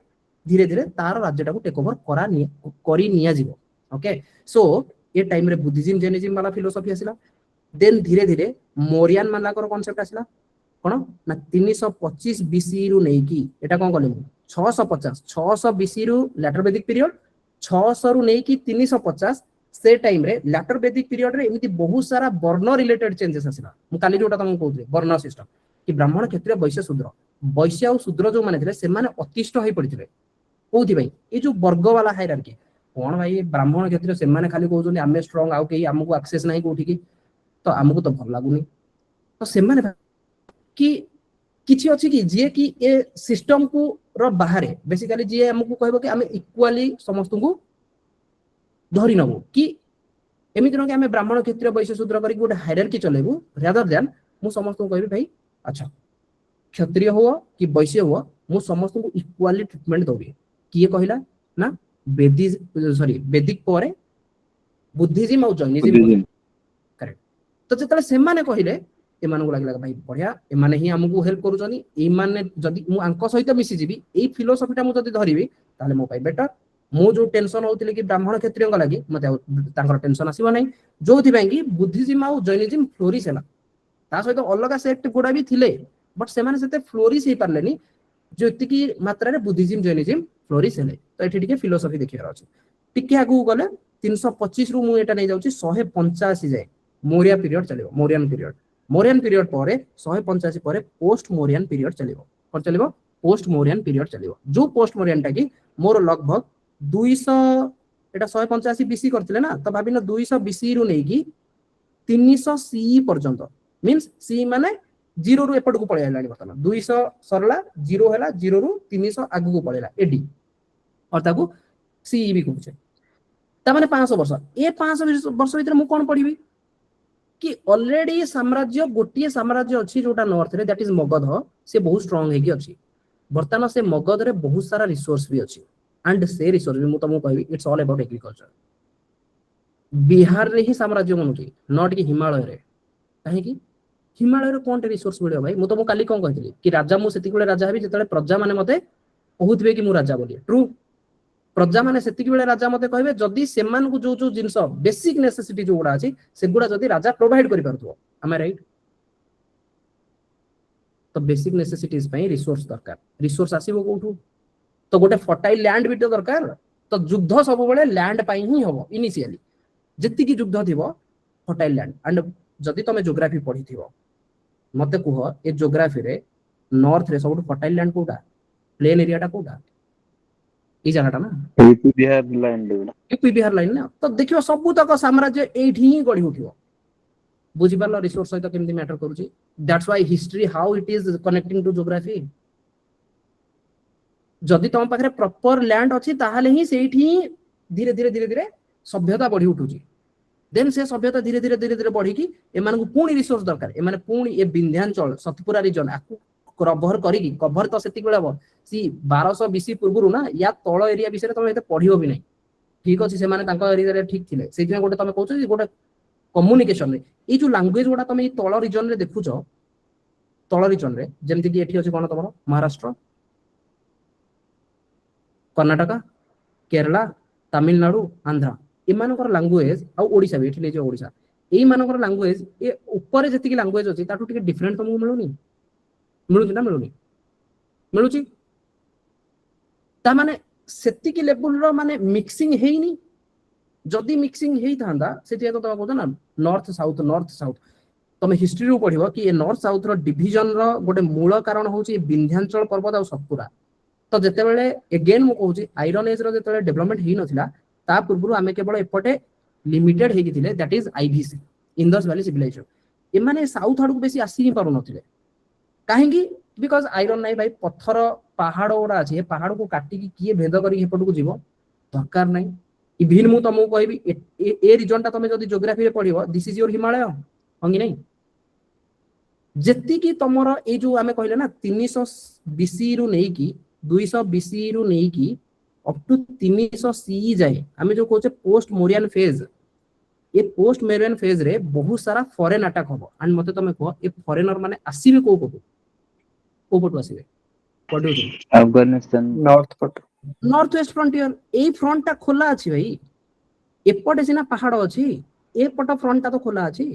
धीरे धीरे तार राज्यटा को टेक ओवर करी निया जिवो ओके सो ए टाइम रे बुद्धिज्म जैनिज्म वाला फिलोसफी आसिला देन धीरे धीरे मौर्यन मानकर कांसेप्ट आसिला कोन ना 325 बीसी रु नै की एटा कोन कहले 650 बीसी रु लेटर वैदिक पीरियड 600 रु नै की 350 से टाइम रे लेटर वैदिक पीरियड रे एमिति बहुत सारा वर्ण रिलेटेड चेंजेस आसिला मु काली जोटा तुमको कहउथि वर्ण सिस्टम कि ब्राह्मण क्षत्रिय वैश्य और शूद्र जो माने थिले से माने अतिष्ठ होई पड़िथिले कोथि भाई ए जो वर्ग वाला हायरार्की कोन भाई ब्राह्मण क्षत्रिय से माने खाली कहउछन आमे स्ट्रांग आउ के हमको एक्सेस नाही कोठी की तो हमको तो भल लागुनी तो से माने कि किछि अछि कि जे कि ए सिस्टम को रो बाहरे बेसिकली जे हमको कहबो कि हमें इक्वाली समस्त को धरि नबो कि एमिति न कि हमें ब्राह्मण क्षत्रिय वैश्य शूद्र करी गोटे हायरार्की चलेबो रादर देन मु समस्त को कहबी भाई अच्छा क्षत्रिय हो कि वैश्य हो मु समस्त को इक्वाली ट्रीटमेंट दोबी किए कहला ना वैदिक परे बुद्धिज्म और जैनिज्म करेक्ट तो जेतले से माने कहिले एमान को लागला भाई बढ़िया एमाने ही हमको हेल्प करूचनी एमाने जदी मु अंक सहित मिसी जीबी ए फिलोसफीटा मु जदी धरिबी ताले मो पाई बेटर मो जो टेंशन होतिले कि ब्राह्मण क्षत्रिय को लागि मते तांकर टेंशन आसीबो नै जोथि बाई कि बुद्धिज्म और जैनिज्म फ्लोरिश हैला ता सहित अलगा सेक्ट गुडा भी थिले बट से माने सेते फ्लोरिश हे पारलेनी जोतिकी मात्रा रे बुद्धिज्म जैनिज्म फ्लोरिश हेले तो एठी टिके फिलोसफी देखियार अछि टिके आगु गले 325 रु मु एटा नै जाउची 185 जाय मौर्य पीरियड चलेबो मौर्यन पीरियड पर 185 पर पोस्ट मौर्यन पीरियड चलेबो पोस्ट मौर्यन पीरियड चलेबो जो पोस्ट मौर्यन टा कि मोर लगभग 200 एटा 185 बीसी करथिले ना तो भाबिनो 200 बीसी रु नै कि 300 सी पर्यंत मींस सी माने 0 रु एपट को पळे आलानी बर्तमान 200 सरला 0 हैला 0 रु 300 आगु को पळेला एडी और ताकू सी भी कहूचे ता माने 500 वर्ष ए 500 वर्ष भीतर मु कोन पढिबी कि ऑलरेडी साम्राज्य गोटे साम्राज्य अच्छी जोटा नॉर्थ रे दैट इज मगध से बहुत स्ट्रांग है कि अच्छी बर्तमान से मगध रे बहुत सारा रिसोर्स भी अच्छी एंड से रिसोर्स भी मु तुमको कहबी it's all about agriculture Bihar रे ही साम्राज्य बनुची नॉट कि हिमालय रे काहे कि हिमालय रे कोन रिसोर्स मिलियो भाई मु तुमको काली कोन कहथिली कि राजा मु सेति बेले राजा हेबी जेतले प्रजा माने मते कहउथबे कि मु राजा बोली ट्रू प्रजा माने सेतिक बेले राजा मते कहबे जदी सेमान को जो जो जिंस बेसिक नेसेसिटी जो गुडा अछि से गुडा जदी राजा प्रोवाइड करि परथो am I right तो बेसिक नेसेसिटीज पई रिसोर्स दरकार रिसोर्स आसीबो कोठू तो गोटे फर्टाइल लैंड भी तो दरकार तो युद्ध सब बेले लैंड पई ही हबो इनिशियली जति की युद्ध थिबो फर्टाइल लैंड एंड जदी तमे ज्योग्राफी पढी थिबो मते कुह ए ज्योग्राफी रे नॉर्थ रे सबटु फर्टाइल लैंड कोटा प्लेन एरिया टा कोटा ई जगहटा ना UP Bihar line level UP Bihar line ना तो देखियो सब तक साम्राज्य एठी ही गढी उठियो बुझी पारलो रिसोर्स सहित केमती मैटर करूची that's why history how it is connecting to geography जदी तम पाखरे प्रॉपर लैंड अछि ताहाले ही सेठी धीरे धीरे धीरे धीरे सभ्यता बढ़ी उठुची देन से सभ्यता धीरे धीरे धीरे धीरे बढ़ी की एमान को पूर्ण रिसोर्स दरकार एमाने पूर्ण ए विंध्याचल सतपुरा रीजन आकु कवर करी कवर तो सेति बेला सी 1200 बीसी पूर्वरु ना या तळ एरिया विषय तमे एते पढियो भी नै ठीक अछि से माने तांका एरिया रे ठीक थिले सेति गोटे तमे कहउछ गोटे कम्युनिकेशन रे ए जो लैंग्वेज गोटा तमे तळ रीजन रे देखुछ तळ रीजन रे जेमति कि एठी अछि कोन तमरो महाराष्ट्र कर्नाटक केरला तमिलनाडु आंध्र एमानकर लैंग्वेज आ ओडिसा भी एठी ले जे ओडिसा एई मानकर लैंग्वेज ए ऊपर जति की लैंग्वेज अछि ताटू टिके डिफरेंट तमु मिलुनी मिलुनी ना मिलुनी मिलुची ता माने सेति की लेवल रो माने मिक्सिंग हेइनी जदी मिक्सिंग हेइ थांदा सेति तो कहतो ना नॉर्थ साउथ तमे हिस्ट्री रो पढिबो कि ए नॉर्थ साउथ रो डिवीजन रो गोटे मूल कारण होउची विंध्याचल पर्वत आ सतपुरा तो जेते बेले अगेन मु कहूची आयरन एज रो जेते बेले डेवलपमेंट हेइ नथिला ता पूर्वरु आमे केवल एपटे लिमिटेड हेइ थिले that is IVC Indus valley civilisation एमाने साउथ आडू बेसी आसी ही पारु नथिले काहेकि बिकॉज आयरन नाही भाई पत्थर पहाड़ ओरा अछि पहाड़ को काटी की किए भेद करी हेपट को जीवो दरकार नाही इभिन मु तमु कहबी ए रीजन ता तमे जदी ज्योग्राफी रे पढिबो दिस इज योर हिमालय हंगी नाही जेति की तमरो ए जो आमे कहले ना 300 बीसी रु नै की 200 बीसी रु नै की अप टू 300 सी जाए आमे जो कहचे पोस्ट मोरियन फेज ए पोस्ट मोरियन फेज रे बहुत सारा फॉरेन अटैक होबो एंड मते तमे कह ए फॉरेनर माने आसीबे को पटु आसीबे पडु अफगानिस्तान नॉर्थ वेस्ट फ्रंटियर ए फ्रंट ता खोला अछि भाई एपटे सिना पहाड़ अछि ए पट फ्रंट ता तो खोला अछि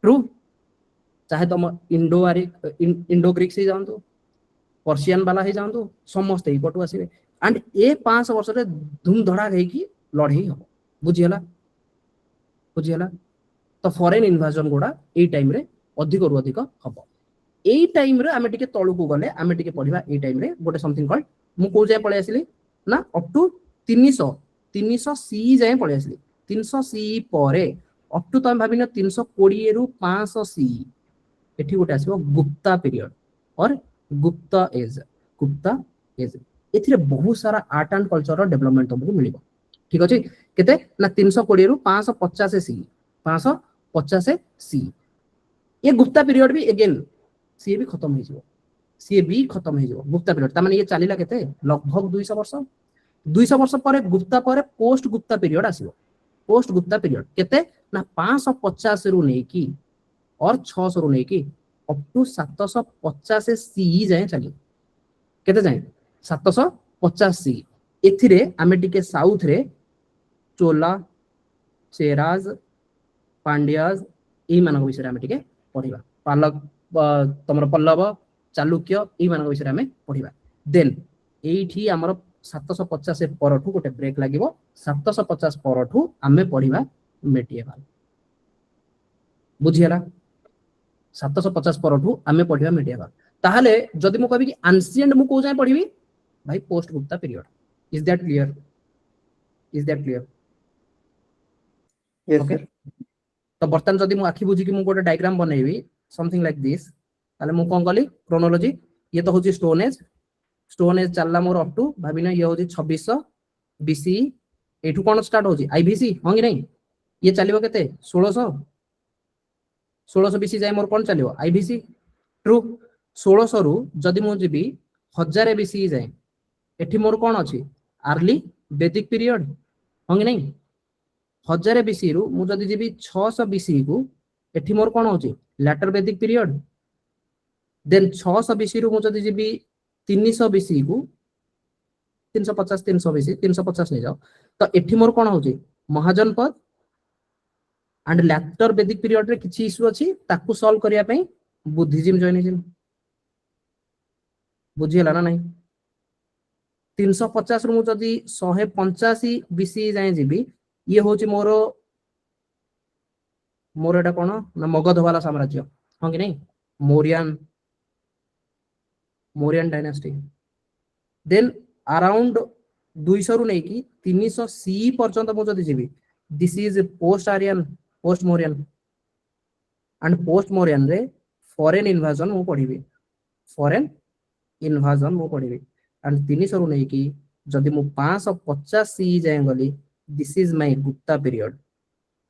ट्रू चाहे तुम इंडो ग्रीक से जानतो पर्शियन वाला ही जानतो समस्त ए पटु आसीबे एंड ए 5 वर्ष रे धूम धड़ा गई की लड़ाई हो बुझियला तो फॉरेन इन्वेजन गोडा ए टाइम रे अधिक रु अधिक हबो ए टाइम रे आमे टिके तळु को गले आमे टिके पढिबा ए टाइम रे गोटे समथिंग कॉल्ड मु को जाय पळे आसिली ना अप टू 300 सी जाय पळे आसिली 300 सी परे अप टू तम भाबिनो 320 रु 500 सी एठी गोटे आसीबो गुप्ता पीरियड और गुप्ता एज एथिरे बहुत सारा आर्ट एंड कल्चर रो डेवलपमेंट तुमको मिलिबो ठीक अछि केते ना 320 रु 550 सी ये गुप्ता पीरियड भी अगेन सी भी खत्म हो जिवो गुप्ता पीरियड ता माने ये चलीला केते लगभग 200 वर्ष पर गुप्ता पर पोस्ट गुप्ता पीरियड आसीबो पोस्ट गुप्ता पीरियड केते ना 550 रु नै की और 600 रु नै की अप टू 750 सी जाए चली केते जाए 750 सी एथिरे आमे टिके साउथ रे चोला चेराज पांड्याज ए मानक विषय आमे टिके पढिबा पालक तमर पल्लव चालुक्य ए मानक विषय आमे पढिबा देन एठी हमर 750 परठू गोटे ब्रेक लागिवो 750 परठू आमे पढिबा मेडिएवल बुझियला 750 परठू आमे पढिबा मेडिएवल ताहाले जदि मु कहबी कि एंशिएंट मु को जाय पढिबी भाई post Gupta period is that clear yes okay तो बर्तन जदि मु आखि बुझी कि मु गोटे डायग्राम बनेबी समथिंग लाइक दिस ताले मु कोन कली क्रोनोलॉजी ये तो होची स्टोन एज चलला मोर अप टू भाबिना ये होची 2600 बीसी एठू कोन स्टार्ट होची आईवीसी होंगी नहीं ये चलिबो केते 1600 1600 BC जाए मोर कौन चलियो आईबीसी ट्रू 1600 रु जदि मु जीबी 1000 BC जाए एठी मोर कौन अछि अर्ली वैदिक पीरियड हो कि नहीं 1000 BC रु मु जदि जीबी 600 BC को एठी मोर कौन होची लैटर वैदिक पीरियड देन 600 BC रु मु जदि जीबी 300 BC को 350 300 BC 350 नहीं जाओ तो एठी मोर कौन होची महाजनपद एंड लैटर वैदिक पीरियड रे किछि इशू अछि ताकू सॉल्व करिया पई बुद्धिज्म जैनिज्म बुझिला ना नहीं 350 रु मु जदि 185 BC जाए जीबी ये होची मोर एटा कोन ना मगध वाला साम्राज्य हां कि नहीं मोरियन डायनेस्टी देन अराउंड 200 रु नै की 300 सी पर्यंत मु जदि जीबी this is post Aryan post Mauryan and post Mauryan रे फॉरेन इन्वाजन मु पढिबी फॉरेन इन्वाजन मु पढिबी एंड 300 रु नै की जदि मु 550 सी जाए गली this is my Gupta period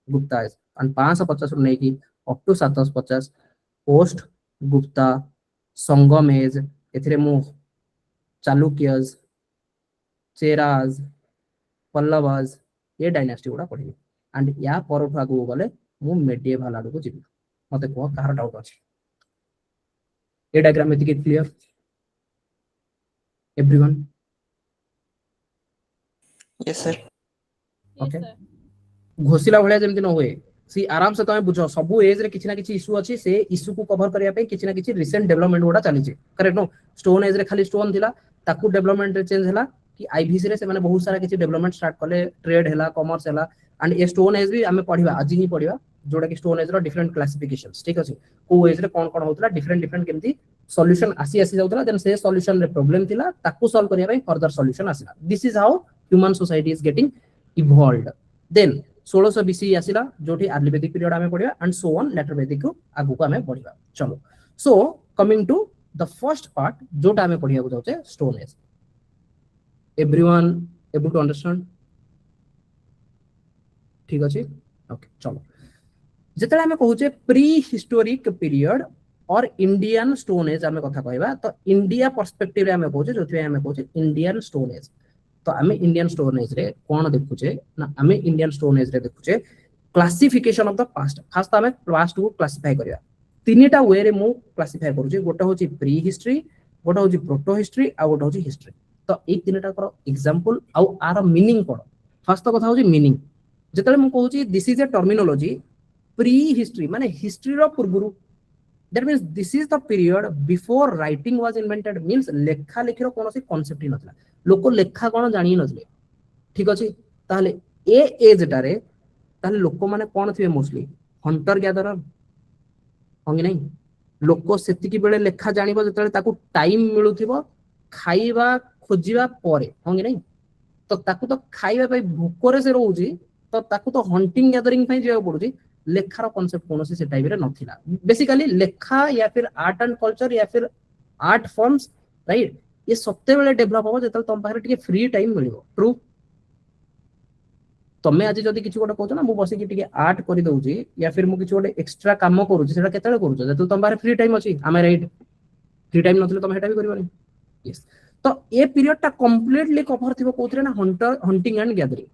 Gupta and 550 रु नै की अप टू 750 पोस्ट गुप्ता संगमेज एथिरे मु चालुक्यस चेराज पल्लवास ये डायनेस्टी गुड़ा पढ़ी एंड या पर आगू गले मु मेडिएवल आडू को जीवी मते कह कहार डाउट अछि ए डायग्राम एति के clear everyone yes sir okay घोषिला भलिया जेमति न होए सी आराम से तमे बुझो सबु एज रे किछि ना किछि इशू अछि से इशू को कवर करिया पे किछि ना किछि रिसेंट डेवलपमेंट गुड़ा चली छै करेक्ट नो स्टोन एज रे खाली स्टोन थिला ताकू डेवलपमेंट रे चेंज हला कि आईबीसी रे से माने बहुत सारा किछि डेवलपमेंट स्टार्ट करले ट्रेड हला कॉमर्स हला एंड ए स्टोन एज भी हमें पढिबा आज ही पढिबा जोडा कि स्टोन एज रो डिफरेंट क्लासिफिकेशंस ठीक अछि को एज रे कोन कोन होतला डिफरेंट डिफरेंट केमति सॉल्यूशन आसी जाउतला देन से सॉल्यूशन रे प्रॉब्लम थिला ताकू सॉल्व करिया भाई फर्दर सॉल्यूशन आसीला this is how human society is getting evolved then 1600 BC आसीला जोठी अर्ली वैदिक पीरियड हमें पढिबा and so on later Vedic को आगु को हमें पढिबा चलो so coming to the first part जोटा हमें पढिया जाउचे stone age everyone able to understand ठीक अछि ओके चलो जेतले हमें कहूचे प्री हिस्टोरिक पीरियड और इंडियन स्टोन एज हमें कथा कहबा तो इंडिया पर्सपेक्टिव रे हमें कहूचे जोथि हमें कहूचे इंडियन स्टोन एज तो हमें इंडियन स्टोन एज रे कोन देखुचे ना हमें इंडियन स्टोन एज रे देखुचे classification of the past first हमें पास्ट को क्लासिफाई करिया तीनटा वे रे मु क्लासिफाई करूची गोटा होची प्री हिस्ट्री गोटा होची प्रोटो हिस्ट्री आ गोटा होची हिस्ट्री तो ए तीनटा कर एग्जांपल आउ आर मीनिंग कोन फर्स्ट कथा होची मीनिंग जेतले मु कहूची this is a terminology prehistory माने हिस्ट्री रो पूर्वरु that means this is the period before writing was invented means लेखा लेखिरो कोनोसी कांसेप्ट ही नथला लोक लेखा कोन जानि नथले ठीक अछि ताले ए एज टारे ताले लोक माने कोन थिबे मोस्टली हंटर गैदरर होंगे नहीं लोक सेतिकी बेले लेखा जानिबो जेतले ताकू टाइम मिलुथिबो खाइबा खोजिबा परे होंगे नहीं तो ताकू तो खाइबा पई भूकोरे से रहउजी तो ताकू तो हंटिंग गैदरिंग पई जेउ पडुजी लेखार कांसेप्ट कोनोसी से टाइम रे नथिला बेसिकली लेखा या फिर आर्ट एंड कल्चर या फिर आर्ट फॉर्म्स राइट ये सत्ते बेले डेवलप हो जेतल तम पाखरे टिके फ्री टाइम मिलिबो ट्रू तमे आज जदी किछु गोटे कहछ ना मु बसी कि टिके आर्ट करि दउजी या फिर मु किछु गोटे एक्स्ट्रा काम करूजी सेटा केतले करूछ जेतल तम पाखरे फ्री टाइम अछि आमे राइट फ्री टाइम नथले तमे हेटा भी करिबनी यस तो ए पीरियड टा कंप्लीटली कवर थिबो कोथरे ना hunting and gathering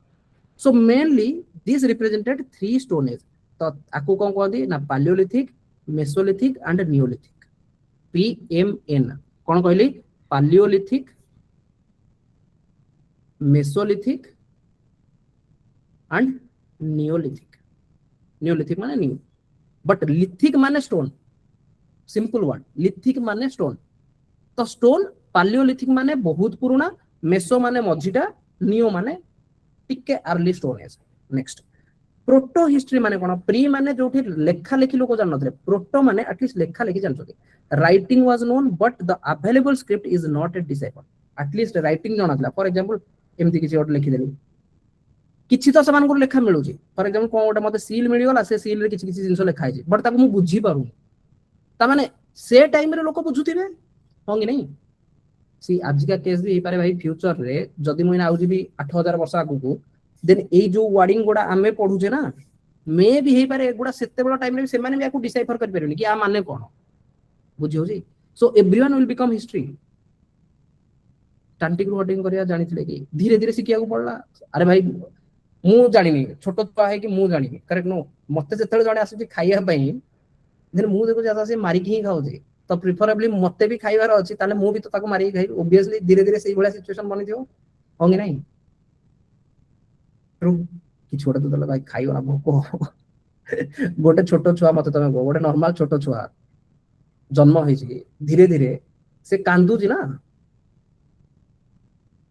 so mainly this represented 3 stone age तो आकु कोन कहदी ना palaeolithic Mesolithic and Neolithic PMN कोन कहली पालियोलिथिक मेसोलिथिक एंड नियोलिथिक माने न्यू बट लिथिक माने स्टोन सिंपल वर्ड लिथिक माने स्टोन तो स्टोन पालियोलिथिक माने बहुत पुराना मेसो माने मझीटा नियो माने टिके early stone age next proto history माने कोन प्री माने जोठी लेखा लेखि लोक जान नथले प्रोटो माने एटलीस्ट लेखा लेखि जानछथि writing was known but the available script is not a deciphered at least writing जानथला फॉर एग्जांपल एमति किछि ओट लिखि देली किछि तो समान को लेखा मिलुची फॉर एग्जांपल कोन ओटा मते सील मिलि गला से सील रे किछि किछि जिंस लेखा छै बट ताको मु बुझी पारु ता माने से टाइम रे लोक बुझुथिबे होंगे नहीं सी आज का केस भी पारे भाई फ्यूचर रे जदी मोइन आउजी भी 8000 वर्ष आगु को देन ए जो वर्डिंग गोडा हमें पढुचे ना मे भी हे पारे एगुडा सेते बड़ा टाइम रे से माने भी आकु डिसाइफर कर परबेनी कि आ माने कोन बुझी होजी so everyone will become history static wording करिया जानिथिले कि धीरे धीरे सिकिया को पड़ला अरे भाई मु जानिनी छोटो छुआ है कि मु जानिनी करेक्ट नो मते जेतले जणे आसी खाइया पई देन मु देखो ज्यादा से मारी की ही खाउ जे तो प्रिफरेबली मते भी खाइबार अछि ताले मु भी तो ताको मारी खाइ ऑब्वियसली धीरे धीरे सेही बळा सिचुएशन बनि दियो होंगे नहीं ट्रू कि छोटा तो भाई खाइयो ना भोको गोटे छोटो छुआ मते तमे गोटे नॉर्मल छोटो छुआ जन्म होई छी धीरे धीरे से कांदू जी ना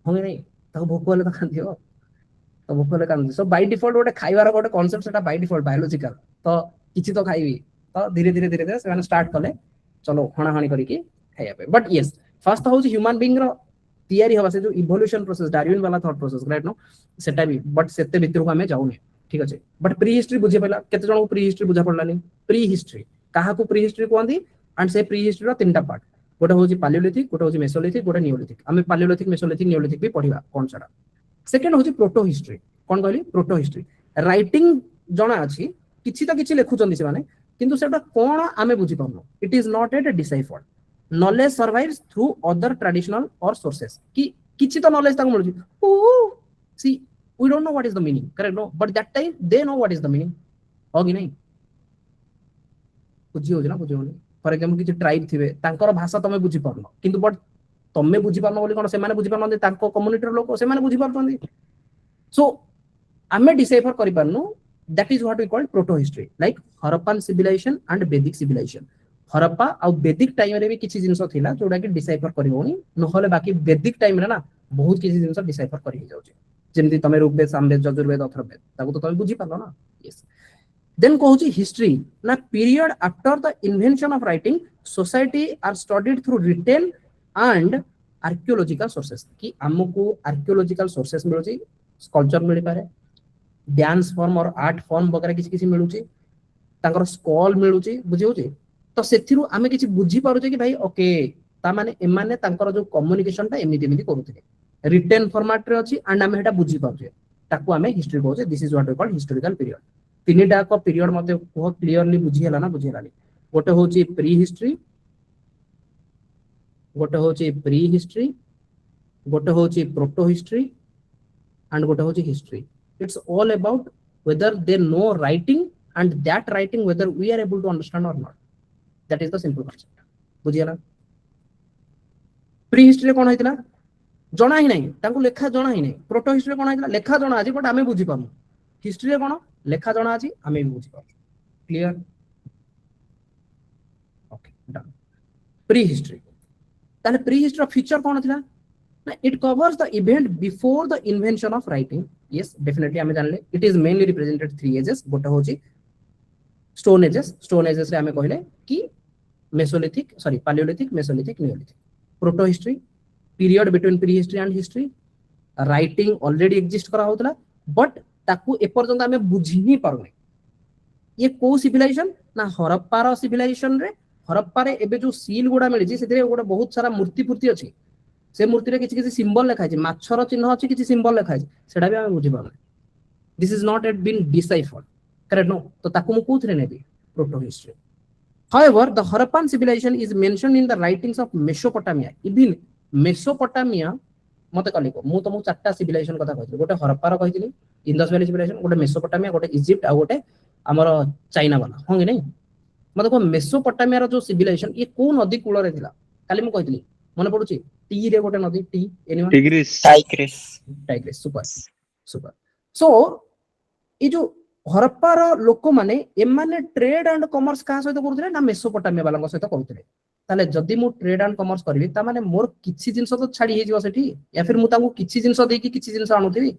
होंगे नहीं ताको भोको ले तो कांदियो तो भोको ले कांदी सो बाय डिफॉल्ट गोटे खाइबार गोटे कांसेप्ट सेटा बाय डिफॉल्ट बायोलॉजिकल तो किछि तो खाइबी तो धीरे धीरे धीरे धीरे से स्टार्ट कले चलो हणा हणी करिके खाइया पे बट यस फर्स्ट हो ह्यूमन बीइंग रो तैयारी हवा से जो इवोल्यूशन प्रोसेस डार्विन वाला थॉट प्रोसेस राइट नो सेटा भी बट सेते भीतर को हमें जाउनी ठीक अछि बट प्री हिस्ट्री बुझे पहला केते जण को प्री हिस्ट्री बुझा पड़लानी प्री हिस्ट्री काहा को प्री हिस्ट्री कोंदी एंड से प्री हिस्ट्री रो तीनटा पार्ट गोटे होची पालियोलिथिक गोटे होची मेसोलिथिक गोटे नियोलिथिक हमें पालियोलिथिक मेसोलिथिक नियोलिथिक भी पढिबा कोन छडा सेकंड होची प्रोटो हिस्ट्री कोन कहली प्रोटो हिस्ट्री राइटिंग जणा अछि किछि त किछि लेखुचंदी से माने किंतु सेटा कोन आमे बुझी पाउनो it is not yet deciphered knowledge survives through other traditional और सोर्सेस कि किछि तो नॉलेज ताको मिलुची सी we don't know what is the meaning correct no but that time they know what is the meaning होगी नहीं बुझी हो ना बुझी होनी फॉर एग्जांपल किछि ट्राइब थिबे तांकर भाषा तमे बुझी पारनो किंतु बट तमे बुझी पारनो बोली कोन से माने बुझी पारनो तांको कम्युनिटी रो लोक से माने बुझी पारतोंदी सो आमे डिसाइफर करि पारनो that is what we call proto history like Harappan civilization and Vedic civilization Harappa और वैदिक टाइम रे भी किछि जिंस थिला जोडा कि डिसाइफर करि होनी नहले बाकी वैदिक टाइम रे ना बहुत किछि जिंस डिसाइफर करि जाउचे जेमति तमे ऋग्वेद सामवेद यजुर्वेद अथर्ववेद ताको तो तमे बुझी पालो ना यस देन कहूची हिस्ट्री ना period after the invention of writing society are studied through written and archaeological sources कि हमको आर्कियोलॉजिकल सोर्सेस मिलुची स्कल्पचर मिलि पारे डांस फॉर्म और आर्ट फॉर्म वगैरह किसी किसी मिलुची तांकर स्कॉल मिलुची बुझी होची तो सेथिरु आमे किछि बुझी पारुचे कि भाई ओके ता माने एमाने तांकर जो कम्युनिकेशन ता एमिति एमिति करूथिले रिटन फॉर्मेट रे अछि एंड आमे हेटा बुझी पारुचे ताकू आमे हिस्ट्री कहूचे this is what we call historical period तीनटा को पीरियड मते बहुत क्लियरली बुझी हला ना बुझी हलानी गोटे होची प्री हिस्ट्री गोटे होची प्री हिस्ट्री गोटे होची प्रोटो हिस्ट्री एंड गोटे होची history it's all about whether they know writing and that writing whether we are able to understand or not that is the simple concept बुझियला प्री हिस्ट्री कोन होइतला जणा ही नहीं तांको लेखा जणा ही नहीं प्रोटो हिस्ट्री कोन होइतला लेखा जणा अछि बट आमे बुझी पानु हिस्ट्री कोन लेखा जणा अछि आमे भी बुझी पानु clear okay done prehistory ताले प्री हिस्ट्री फीचर कोन थिला it covers the event before the invention of writing yes definitely hame janle it is mainly represented three ages gote hochi stone ages re hame कहले कि mesolithic sorry paleolithic mesolithic neolithic proto history period between prehistory and history writing already exist करा होतला but ताकू ए पर्यंत हमें बुझी ही पारुने ये को सिविलाइजेशन ना हरप्पा रो सिविलाइजेशन रे हरप्पा रे एबे जो सील गुडा मिली से गोटे बहुत सारा मूर्ति फूर्ति अछि से मूर्ति रे किछि किछि सिंबल लिखा है माछर चिन्ह अछि किछि सिंबल लिखा है सेडा भी हम बुझी पाबे this is not yet been deciphered correct no तो ताकू मु कोथरे नेबी protohistory however the Harappan civilization is mentioned in the writings of Mesopotamia even Mesopotamia मते कली को मु तुमको चारटा सिविलाइजेशन कथा कहथि गोटे हरप्पा रो कहितली इंडस वैली सिविलाइजेशन गोटे मेसोपोटामिया गोटे इजिप्ट आ गोटे हमर चाइना वाला होंगे नहीं मते को मेसोपोटामिया रो जो सिविलाइजेशन ये को नदी कूल रे थिला काली मु कहथि मने पडुची टी रे गोटे नदी टी एनीवन टाइग्रिस सुपर सो ए जो हरप्पा रो लोक माने एमाने ट्रेड एंड कॉमर्स का सहित करूथले ना मेसोपोटामिया वाला सहित करूथले ताले जदी मु ट्रेड एंड कॉमर्स करबी ता माने मोर किछि जिंस तो छाडी हे जिवो सेठी या फिर मु ताको किछि जिंस देकी किछि जिंस आनुथि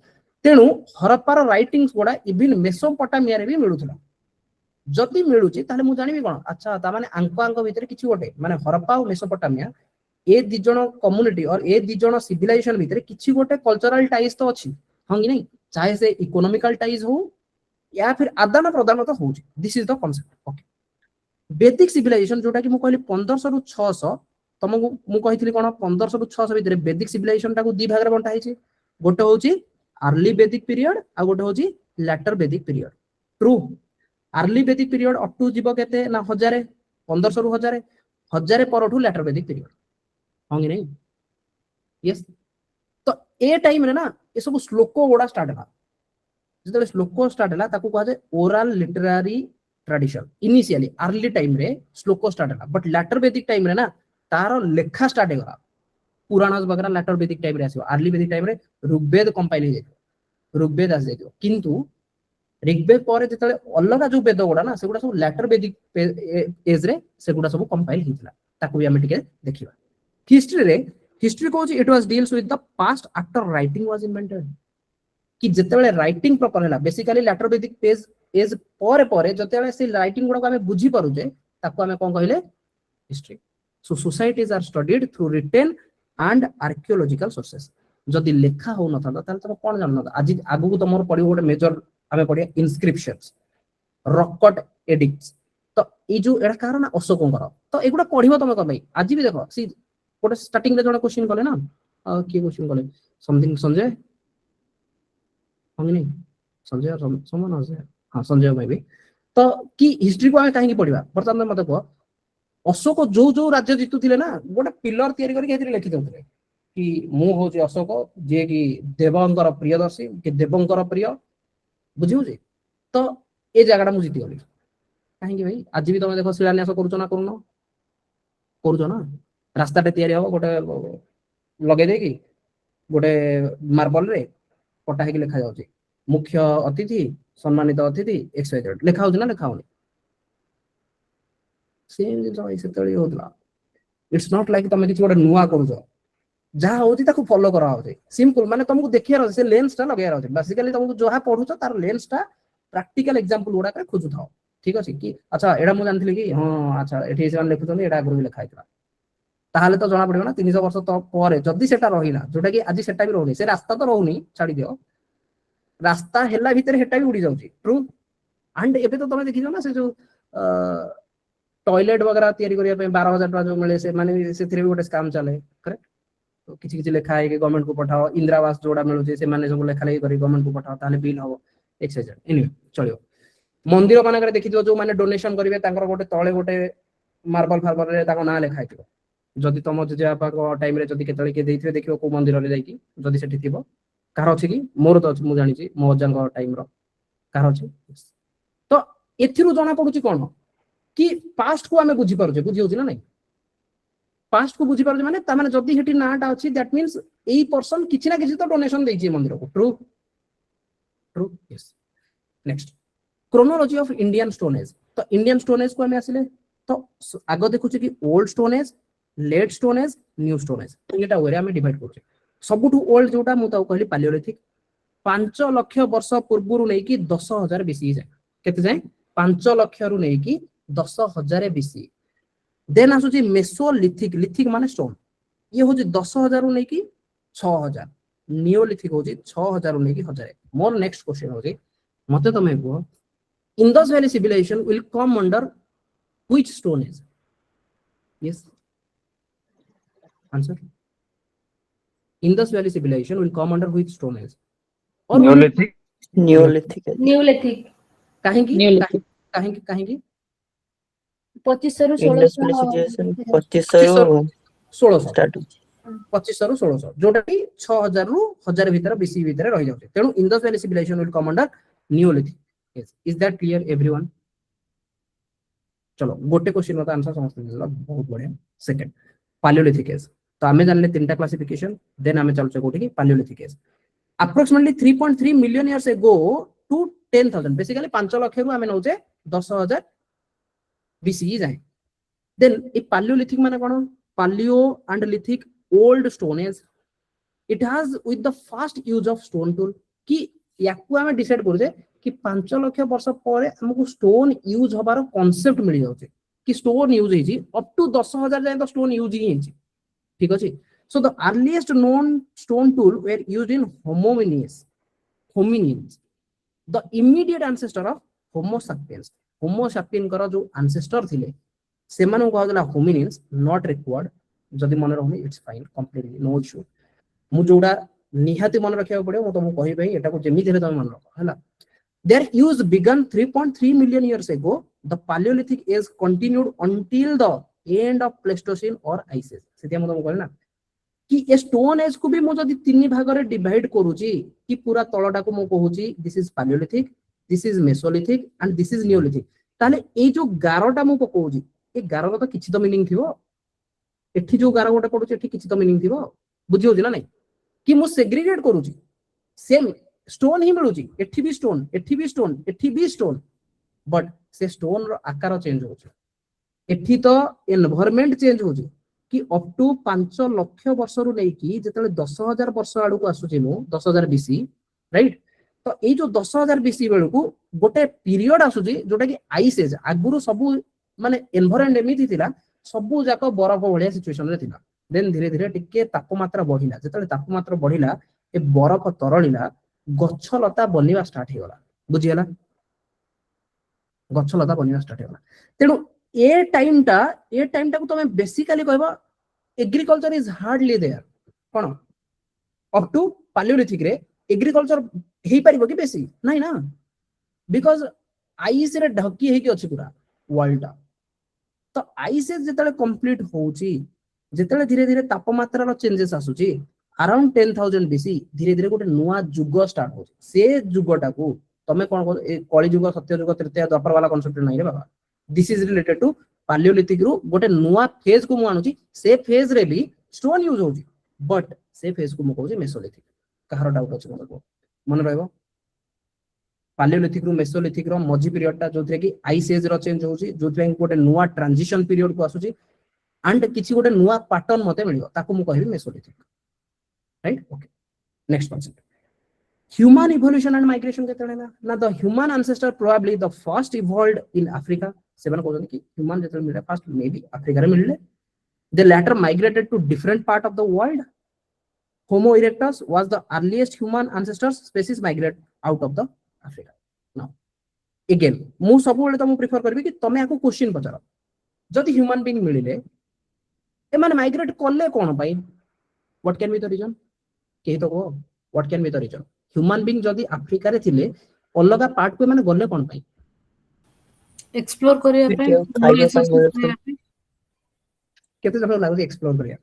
तेनु हरप्पा रो राइटिंग्स गोडा इवन मेसोपोटामिया रे भी मिलुथला जदी मिलुची ताले मु जानिबी कोन अच्छा ता माने आंको भितरे किछि गोटे माने हरप्पा और मेसोपोटामिया ए दि जण कम्युनिटी और ए दि जण सिविलाइजेशन भितरे किछि गोटे कल्चरल टाइज तो अछि हंगी नहीं चाहे से इकोनॉमिकल टाइज हो या फिर आदान प्रदान तो होची this is the concept okay वैदिक सिविलाइजेशन जोटा कि मु कहली 1500 रु 600 तमको मु कहितली कोन 1500 रु 600 भितरे वैदिक सिविलाइजेशन टाको दि भाग रे बंटा हिची गोटे होची अर्ली वैदिक पीरियड आ गोटे होची letter Vedic period true early Vedic period up to जीव केते ना 1000 1500 रु 1000 1000 परठू लेटर वैदिक पीरियड होंगे नहीं यस तो ए टाइम रे ना ये सब श्लोक गुड़ा स्टार्ट होला जते श्लोक स्टार्ट होला ताको कहा जाय oral literary tradition initially early time रे श्लोक स्टार्ट होला बट लेटर वैदिक टाइम रे ना तार लेखा स्टार्ट होला पुराण वगैरह लेटर वैदिक टाइम रे आसीबो अर्ली वैदिक टाइम रे ऋग्वेद कंपाइल हो जाय ऋग्वेद आसी जाय किंतु ऋग्वेद पर जते अलग जो वेद गुड़ा ना सेगुड़ा सब लेटर वैदिक एज रे सेगुड़ा सब कंपाइल हितला ताको भी हमें टिके देखिबा हिस्ट्री कहूँ it was deals with the past after writing was invented कि जितेबाला राइटिंग प्रॉपर है बेसिकली लेटर वैदिक पेज एज पर जितेबाला से राइटिंग गुड़ा आम बुझी पारुचे ताको आम कौन कहले history so societies are studied through written and archaeological sources जदि लेखा हो न था तुम कौन जान आज आगु तुम पढ़ो गोटे मेजर आम पढ़िया इनस्क्रिप्शंस रॉक कट एडिक्ट्स तो ये जो एटा कार ना अशोकंकर तो एगुड़ा पढ़िबो तुम कम आज भी देखो सी गोटे स्टार्टिंग रे जने क्वेश्चन कले ना किए क्वेश्चन कले समथिंग संजय नहीं संजय समान हाँ संजय भाई भी तो कि हिस्ट्री को आम कहीं पढ़ा बर्तमान मत कह अशोक जो जो राज्य जीतुले ना गोटे पिलर तैयारी करके लिखि दउथिले कि मु होची अशोक जे कि देवंकर प्रियदर्शी कि देवंकर प्रिय बुझी तो ए जगह मु जीती गली कहीं भाई आज भी तुम देख शिलान्यास करुच ना रास्ता तैयारी हम गोटे लगे दे कि गोटे मार्बल रे पटा है लिखा जाउची मुख्य अतिथि सम्मानित अतिथि एक्सवाइजेड लिखा होची ना लिखा होनी सेम जिस से होता इट्स नॉट लाइक तुम किसी गोटे नुआ करुच जहाँ होती ताको फॉलो करा होती सिंपल माने तुमको देखियार से लेंस टा लगायार होती बेसिकली तुमको जहाँ पढ़ुच तार लेंस टा प्रैक्टिकल एग्जांपल गुड़ा का खोजु थाओ ठीक अछि कि अच्छा एडा मु जानथिली कि हां अच्छा एठी से लिखुछन एडा आगु लिखा हितला ताहले तो जना पड़िबो ना 300 वर्ष तो पर जदी सेटा रहिला जोटा कि आज सेटा भी रहउनी से रास्ता तो रहउनी छाड़ी दियो रास्ता हेला भीतर हेटा भी उड़ी जाउची ट्रू एंड एबे तो तुम देखियो ना से जो टॉयलेट वगैरह तैयारी करिया पे 12000 टका जो मिले से माने से थ्री भी गोटे स्कैम चले करेक्ट तो किछि किछि लेखा है कि गवर्नमेंट को पठाओ इंदिरा आवास जोड़ा मिलुचे से माने सब लेखा लेखी करी गवर्नमेंट को पठाओ ताले बिल हो एक्सवाइजेड एनीवे चलियो मंदिर मानकर देखि जो माने डोनेशन करिवे तांकर गोटे तळे गोटे मार्बल फार्बल रे ताको ना लेखा हितबो जदि तुम जेजेबापा को टाइम रे जदि केतळे के देइथिबे देखियो को मंदिर रे जाई कि जदि सेठी थिबो कार अछि कि मोर तो मु जानि छी मो अजांग टाइम रो कार अछि तो एथिरु जणा पडुची कोन कि पास्ट को हमें बुझी पारुचे बुझी होची ना नहीं पास्ट को बुझी पारुचे माने ता माने जदि हेठी नाटा अछि दैट मींस एई पर्सन किछि ना किछि तो डोनेशन देइछि मंदिर को true true yes next chronology of Indian stone age तो इंडियन स्टोन एज को हमें आसिले तो आगो देखुचे कि old stone age late stone age new stone age एटा ओरे हमें डिवाइड करछे सबुठु ओल्ड जोटा मु ताऊ कहली पालियोलिथिक 5 लाख वर्ष पूर्व नै कि 10000 बीसी जाय केते जाय 5 लाख रु नै कि 10000 बीसी देन आसुची मेसोलिथिक लिथिक माने स्टोन ये होची 10000 रु नै कि 6000 नियोलिथिक होची 6000 रु नै कि 1000 मोर नेक्स्ट क्वेश्चन होची मते तमे को Indus Valley civilization will come under which stone age? Yes. Answer. Indus Valley civilization will come under which stone age? Or Neolithic. Neolithic. काहेंकी Neolithic. काहेंकी काहेंकी 2500 रु Indus 1600 Valley civilization 2500 ରୁ 1600 start होची 2500 रु 1600 जोटा कि 6000 रु 1000 भीतर बीसी भीतर रहि जाउते तेनु Indus Valley civilization will come under Neolithic. Yes. Is that clear everyone? चलो गोटे क्वेश्चन का आंसर समझते हैं बहुत बढ़िया सेकंड पालियोलिथिक एज तो आमे जानले तीनटा क्लासिफिकेशन देन आमे चलचे कोठी की Paleolithic age approximately 3.3 million years ago to 10000 basically 5 lakh रु आमे नउचे 10000 बीसी जाय देन ए पालियोलिथिक माने कोन paleo and lithic old stone age it has with the first use of stone tool कि याकू आमे डिसाइड करू कि 5 लाख वर्ष पर हमको स्टोन यूज हबार कांसेप्ट मिल जाउचे कि स्टोन यूज हेजी अप टू 10000 जाय तो स्टोन यूज ही हेजी ठीक अछि so the earliest known stone tool were used in hominins the immediate ancestor of homo sapien कर जो एंसेस्टर थिले से माने को कहला होमिनिन्स नॉट रिक्वायर्ड जदी मन रहनी it's fine completely no issue मु जोडा निहाती मन रखिया पड़े मु तुमको कहि भाई एटा को जेमी धीरे तुम मन रख हला Their use began 3.3 million years ago. The Paleolithic age continued until the end of Pleistocene or Ice Age. Setia मतलब कहले ना कि ए स्टोन एज को भी मो जदी तीन भाग रे डिवाइड करूची कि पूरा तळटा को मो कहूची this is Paleolithic, this is Mesolithic and this is Neolithic. ताले ए जो गारोटा मो कहूची ए गारोर तो किछि तो मीनिंग थिबो एठी जो गारो गोटे पडुची एठी किछि तो मीनिंग थिबो बुझी होची ना नहीं कि मो सेग्रीगेट करूची सेम स्टोन ही मिलुची एठी भी स्टोन एठी भी स्टोन एठी भी स्टोन बट से स्टोन रो आकार चेंज होची एठी तो एनवायरनमेंट चेंज होची कि अप टू 5 लाख वर्ष रु नै कि जेतले 10000 वर्ष आडू को आसुची मो 10000 बीसी राइट तो ए जो 10000 बीसी बेलू को गोटे पीरियड आसुची जोटा कि आइस एज आगुरु सब माने एनवायरनमेंट एमिति थिला सब जाक बरफ भलिया सिचुएशन रे थिला देन धीरे धीरे टिके तापमात्रा बढ़िला जेतले तापमात्रा बढ़िला ए बरफ तरळिला गच्छ लता बनिवा स्टार्ट हेगला बुझियला गच्छ लता बनिवा स्टार्ट हेगला तेनु ए टाइम टा को तमे बेसिकली कहबो एग्रीकल्चर इज हार्डली देयर कोन अप टू Paleolithic रे एग्रीकल्चर हेई परिबो कि बेसी नाही ना बिकॉज़ आइस रे ढकी हेकी अछि पूरा वर्ल्ड टा तो आइस जेतले कंप्लीट होउची जेतले धीरे धीरे तापमात्रा रो चेंजेस आसुची अराउंड 10,000 बीसी धीरे धीरे गोटे नुआ जुग स्टार्ट होची से जुगटा को तमे कोन कली जुग सत्य जुग तृतीय द्वापर वाला कांसेप्ट नाही रे बाबा this is related to Paleolithic रू गोटे नुआ फेज को मु आनुची से फेज रे भी स्टोन यूज होची बट से फेज को मु कहूची Mesolithic कहार डाउट अछि मतलब मन रहबो Paleolithic रू Mesolithic रो मझी पीरियड टा जोथरे कि आइस एज रो चेंज होची जोथरे गोटे नुआ ट्रांजिशन पीरियड को आसुची एंड किछि गोटे नुआ पैटर्न मते मिलियो ताको मु कहबी Mesolithic right okay next concept human evolution and migration केतले ना the human ancestor probably the first evolved in Africa सेवन कहउछन कि human जेतले मिले first maybe Africa रे मिलले they later migrated to different part of the world Homo erectus was the earliest human ancestors species migrate out of the Africa now again मु सब बेले त मु प्रेफर करबी कि तमे आको क्वेश्चन पचारो जदि ह्यूमन बीइंग मिलिले ए माने माइग्रेट करले कोन पई what can be the reason के तो को what can be the reason human being जदि अफ्रीका रे थिले अलगा पार्ट को माने गले कोन पई एक्सप्लोर करिया पे केते जब लागो एक्सप्लोर करिया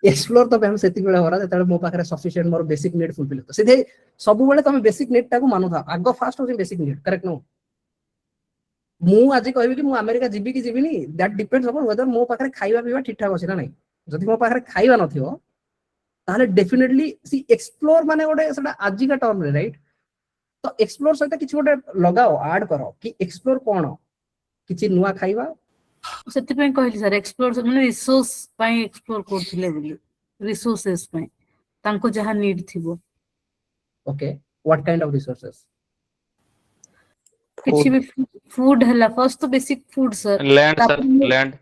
एक्सप्लोर तो हम सेति बेले होरा जेतले मो पाखरे सफिशिएंट मोर बेसिक नीड फुलफिल तो सीधे सब बेले तमे बेसिक नीड टा को मानु था आगो फास्ट हो बेसिक नीड करेक्ट नो मु आज कहबी कि मु अमेरिका जिबी कि जिबिनी दैट डिपेंड्स अपन वेदर मो पाखरे खाइबा पीबा ठीक ठाक अछि ना नहीं जदि मो पाखरे खाइबा नथियो ताले डेफिनेटली सी एक्सप्लोर माने गोटे सेटा आजि का टर्म रे राइट तो एक्सप्लोर सहित किछि गोटे लगाओ ऐड करो कि एक्सप्लोर कोन किछि नुवा खाइबा सेति पे कहली सर एक्सप्लोर माने रिसोर्स पई एक्सप्लोर करथिले बोली रिसोर्सेस पई तांको जहा नीड थिबो okay what kind of resources किछि भी फूड हला फर्स्ट तो बेसिक फूड सर लैंड